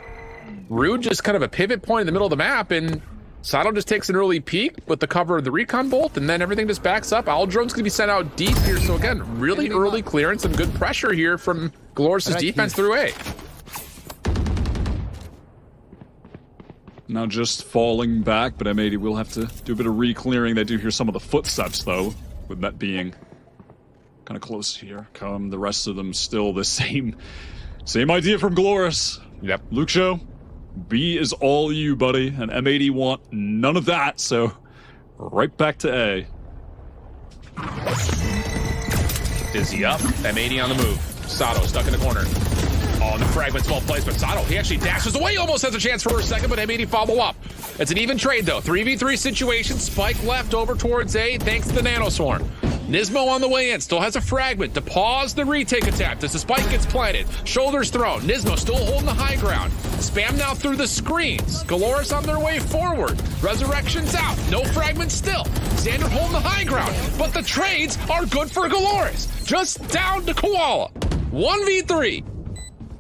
Rude just kind of a pivot point in the middle of the map, and Sato just takes an early peek with the cover of the recon bolt, and then everything just backs up. Aldrone's going to be sent out deep here. So again, really early clearance and good pressure here from GLRS' defense through A.
Now just falling back, but M80 will have to do a bit of re-clearing. They do hear some of the footsteps, though, with that being kind of close here. Come the rest of them still the same idea from GLRS.
Yep.
Luxo, B is all you, buddy, and M80 want none of that, so right back to A.
Dizzy up, M80 on the move. Sato stuck in the corner. Oh, the fragment's well placed, but Sato, he actually dashes away, almost has a chance for a second, but M80 follow up. It's an even trade, though. 3v3 situation, Spike left over towards A, thanks to the Nano Swarm. Nismo on the way in, still has a fragment to pause the retake attack as the spike gets planted. Shoulders thrown, Nismo still holding the high ground. Spam now through the screens. GLRS on their way forward. Resurrection's out, no fragment still. Xander holding the high ground, but the trades are good for GLRS. Just down to Koala. 1v3.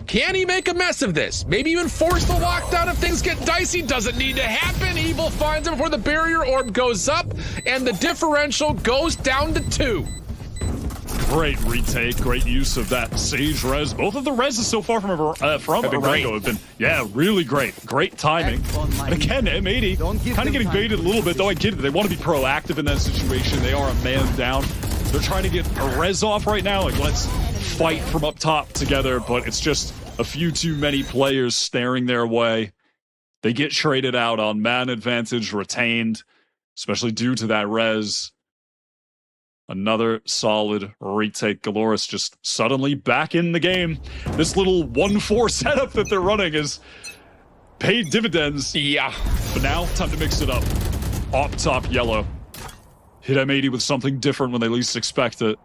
Can he make a mess of this? Maybe even force the lockdown if things get dicey. Doesn't need to happen. Evil finds him before the barrier orb goes up, and the differential goes down to 2.
Great retake, great use of that Sage res. Both of the reses so far from Orango have been, yeah, really great. Great timing. And again, M80 kind of getting baited a little bit, though I get it. They want to be proactive in that situation. They are a man down. They're trying to get a res off right now. Like, let's fight from up top together, but it's just a few too many players staring their way. They get traded out on man advantage, retained, especially due to that res. Another solid retake. GLRS just suddenly back in the game. This little 1-4 setup that they're running has paid dividends.
Yeah.
But now, time to mix it up. Op top yellow. Hit M80 with something different when they least expect it.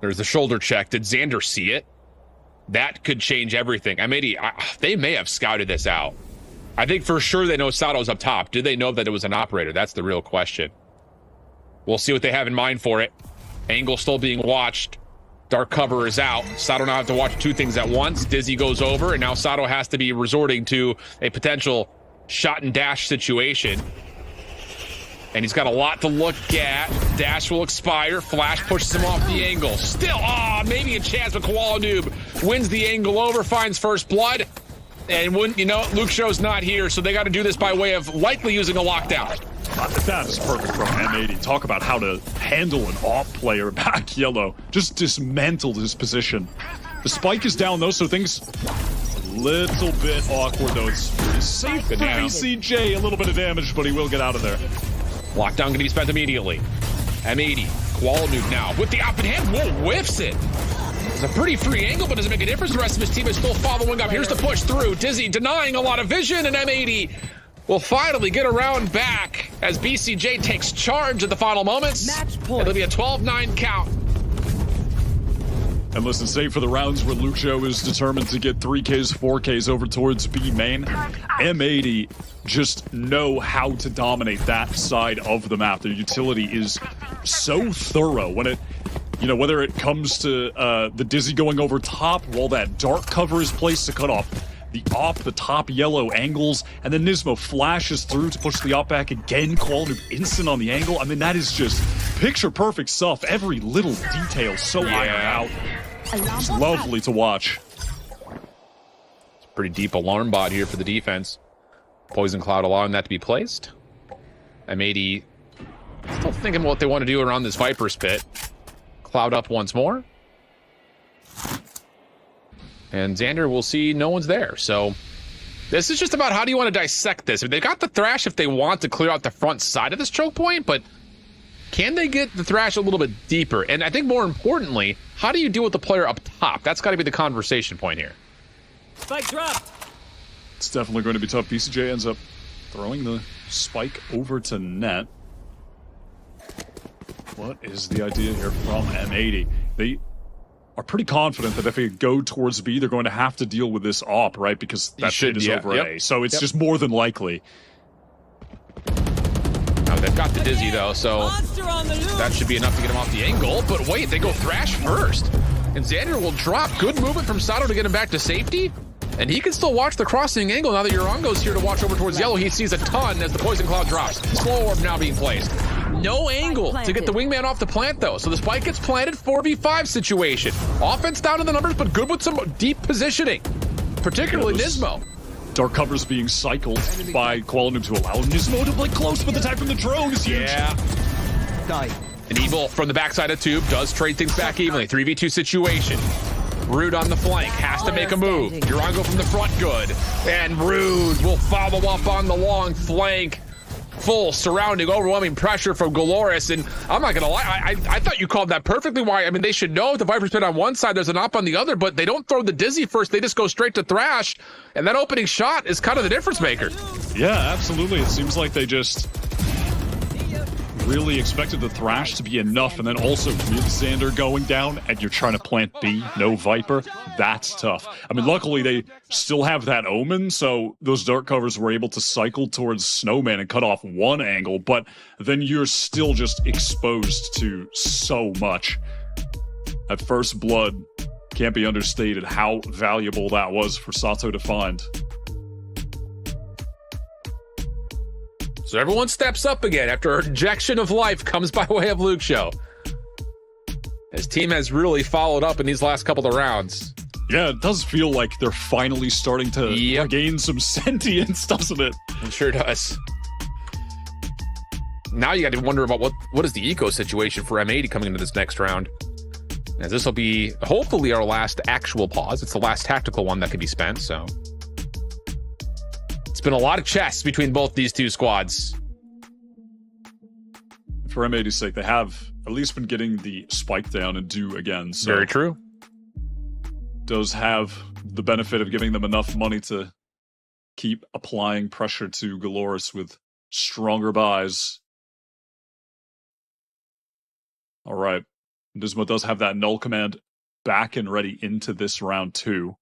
There's the shoulder check. Did Xander see it? That could change everything. M80, they may have scouted this out. I think for sure they know Sato's up top. Do they know that it was an operator? That's the real question. We'll see what they have in mind for it. Angle still being watched. Dark cover is out. Sato now have to watch two things at once. Dizzy goes over, and now Sato has to be resorting to a potential shot and dash situation. And he's got a lot to look at. Dash will expire. Flash pushes him off the angle. Still, maybe a chance, but Koala Noob wins the angle over, finds first blood. And wouldn't you know, Luxo's not here, so they got to do this by way of likely using a lockdown.
That is perfect from M80. Talk about how to handle an AWP player back yellow. Just dismantled his position. The spike is down, though, so things a little bit awkward, though. It's safe for VCJ. A little bit of damage, but he will get out of there.
Lockdown can be spent immediately. M80, Koala Noob now with the op in hand. Whoa, whiffs it. It's a pretty free angle, but doesn't make a difference. The rest of his team is still following up. Here's the push through. Dizzy denying a lot of vision, and M80 will finally get around back as BCJ takes charge at the final moments. It'll be a 12-9 count.
And listen, save for the rounds where Luxo is determined to get 3Ks, 4Ks over towards B main. M80 just know how to dominate that side of the map. Their utility is so thorough when it, you know, whether it comes to the Dizzy going over top while that dark cover is placed to cut off the op, the top yellow angles, and then Nismo flashes through to push the op back again. Koala Noob instant on the angle. I mean, that is just picture perfect stuff. Every little detail so ironed out. It's lovely to watch.
It's a pretty deep alarm bot here for the defense. Poison Cloud allowing that to be placed. M80 still thinking what they want to do around this Viper's pit. Cloud up once more. And Xander will see no one's there. So this is just about how do you want to dissect this. I mean, they've got the Thrash if they want to clear out the front side of this choke point, but can they get the Thrash a little bit deeper? And I think more importantly, how do you deal with the player up top? That's got to be the conversation point here.
Spike drop.
It's definitely going to be tough. BCJ ends up throwing the spike over to net. What is the idea here from M80? They are pretty confident that if they go towards B, they're going to have to deal with this op, right? Because that shit is over A. So it's just more than likely.
Now they've got the Dizzy though, so that should be enough to get him off the angle. But wait, they go Thrash first. And Xander will drop. Good movement from Sato to get him back to safety. And he can still watch the crossing angle now that Yorango's here to watch over towards yellow. He sees a ton as the poison cloud drops. Slow orb now being placed. No angle to get the wingman off the plant though. So the spike gets planted, 4v5 situation. Offense down in the numbers, but good with some deep positioning, particularly Nismo.
Dark covers being cycled by Kuala to allow Nismo to play close, but the attack from the drone is huge.
Yeah.
Die.
An Evil from the backside of Tube does trade things back evenly. 3v2 situation. Rude on the flank, has to make a move. Yorango from the front, good. And Rude will follow up on the long flank. Full surrounding, overwhelming pressure from GLRS. And I'm not gonna lie, I thought you called that perfectly. Why? I mean, they should know if the Viper's been on one side, there's an op on the other, but they don't throw the Dizzy first, they just go straight to Thrash. And that opening shot is kind of the difference maker.
Yeah, absolutely. It seems like they just really expected the Thrash to be enough, and then also with Xander going down, and you're trying to plant B, no Viper, that's tough. I mean, luckily they still have that Omen, so those dark covers were able to cycle towards Snowman and cut off one angle, but then you're still just exposed to so much. At first blood, can't be understated how valuable that was for Sato to find.
So everyone steps up again after an injection of life comes by way of Luke Show. His team has really followed up in these last couple of rounds.
Yeah, it does feel like they're finally starting to gain some sentience, doesn't it?
It sure does. Now you got to wonder about what is the eco situation for M80 coming into this next round. As this will be hopefully our last actual pause. It's the last tactical one that can be spent, so. It's been a lot of chess between both these two squads.
For M80's sake, they have at least been getting the spike down and do again. So
very true.
Does have the benefit of giving them enough money to keep applying pressure to GLRS with stronger buys. All right. Nismo does have that null command back and ready into this round too.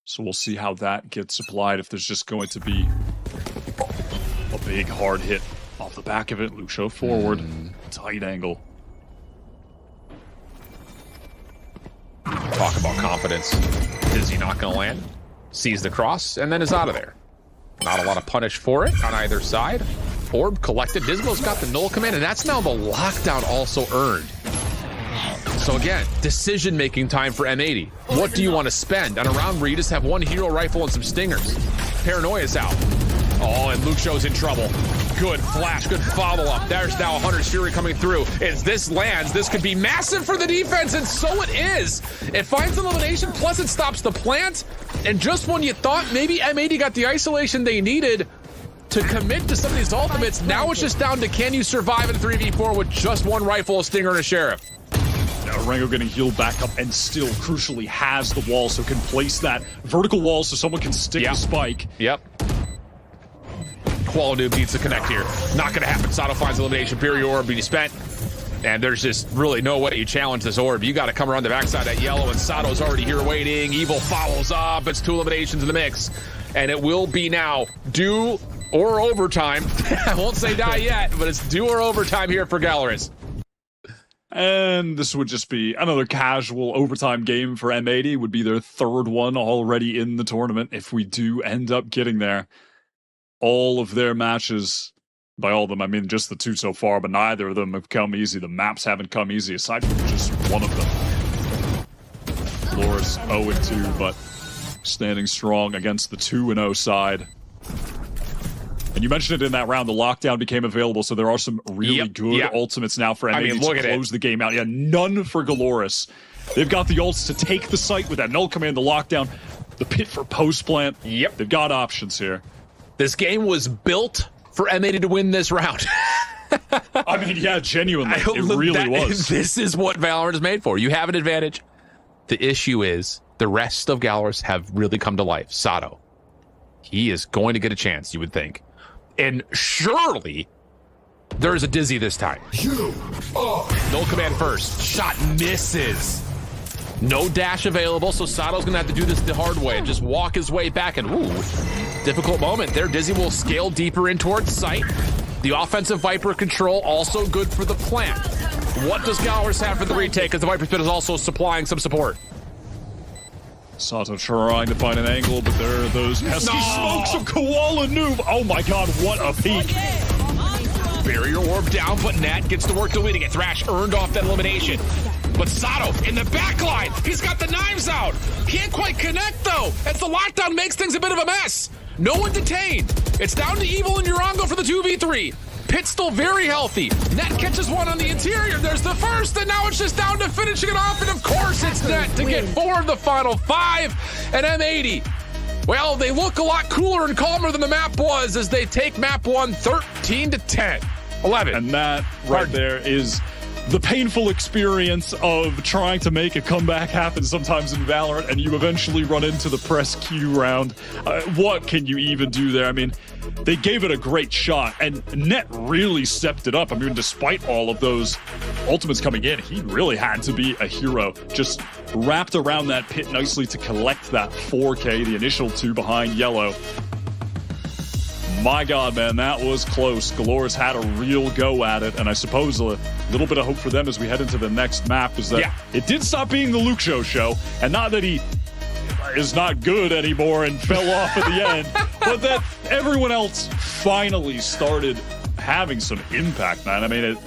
So we'll see how that gets applied, if there's just going to be a big hard hit off the back of it. Lucio forward, tight angle.
Talk about confidence. Dizzy not going to land. Sees the cross and then is out of there. Not a lot of punish for it on either side. Orb collected. Dismo's got the null command, and that's now the lockdown also earned. So again, decision-making time for M80. What do you want to spend on a round where you just have one hero rifle and some stingers? Paranoia's out. Oh, and Luke Show's in trouble. Good flash, good follow-up. There's now Hunter's Fury coming through. As this lands, this could be massive for the defense, and so it is. It finds elimination, plus it stops the plant. And just when you thought maybe M80 got the isolation they needed to commit to some of these ultimates, now it's just down to can you survive in 3v4 with just one rifle, a stinger, and a sheriff.
Now Rango getting healed back up and still crucially has the wall, so can place that vertical wall so someone can stick the spike.
Yep. Qualadoob needs to connect here. Not going to happen. Sato finds elimination. Superior orb being spent. And there's just really no way you challenge this orb. You got to come around the backside of that yellow, and Sato's already here waiting. Evil follows up. It's 2 eliminations in the mix. And it will be now due or overtime. I won't say die yet, but it's due or overtime here for GLRS.
And this would just be another casual overtime game for M80. Would be their third one already in the tournament if we do end up getting there. All of their matches, by all of them, I mean just the 2 so far, but neither of them have come easy. The maps haven't come easy, aside from just one of them. Loris 0-2, but standing strong against the 2-0 side. And you mentioned it in that round, the lockdown became available, so there are some really good ultimates now for M80 to close the game out. Yeah, none for GLRS. They've got the ults to take the site with that null command, the lockdown, the pit for post-plant.
Yep.
They've got options here.
This game was built for M80 to win this round.
I mean, yeah, genuinely, it really was.
This is what Valorant is made for. You have an advantage. The issue is the rest of GLRS have really come to life. Sato, he is going to get a chance, you would think. And surely there's a Dizzy this time. No command first. Shot misses. No dash available, so Sato's gonna have to do this the hard way and just walk his way back. And ooh, difficult moment there. Dizzy will scale deeper in towards site. The offensive Viper control also good for the plant. What does GLRS have for the retake? As the Viper Spit is also supplying some support.
Sato trying to find an angle, but there are those pesky smokes of Koala Noob. Oh my god, what a peek.
Barrier orb down, but Nat gets to work deleting it. Thrash earned off that elimination. But Sato in the back line, he's got the knives out. Can't quite connect though, as the lockdown makes things a bit of a mess. No one detained. It's down to Evil and Urango for the 2v3. Pitt's still very healthy. Net catches one on the interior. There's the first, and now it's just down to finishing it off. And of course, it's Net to get 4 of the final 5. And M80, well, they look a lot cooler and calmer than the map was as they take map 1 13-10. 11.
And that right there is the painful experience of trying to make a comeback happen sometimes in Valorant, and you eventually run into the press Q round. What can you even do there? I mean, they gave it a great shot, and Net really stepped it up. I mean, despite all of those ultimates coming in, he really had to be a hero. Just wrapped around that pit nicely to collect that 4K, the initial 2 behind Yellow. My god, man, that was close. GLRS had a real go at it, and I suppose a little bit of hope for them as we head into the next map is that it did stop being the Luke show, and not that he is not good anymore and fell off at the end, but that everyone else finally started having some impact, man. I mean, it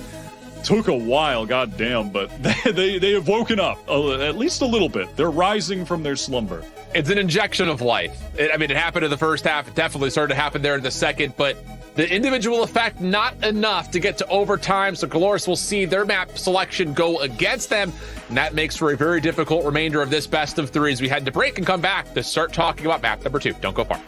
took a while, goddamn, but they have woken up at least a little bit. They're rising from their slumber.
It's an injection of life. I mean, it happened in the first half. It definitely started to happen there in the second, but the individual effect, not enough to get to overtime. So GLRS will see their map selection go against them, and that makes for a very difficult remainder of this best of 3 as we head to break and come back to start talking about map number 2. Don't go far.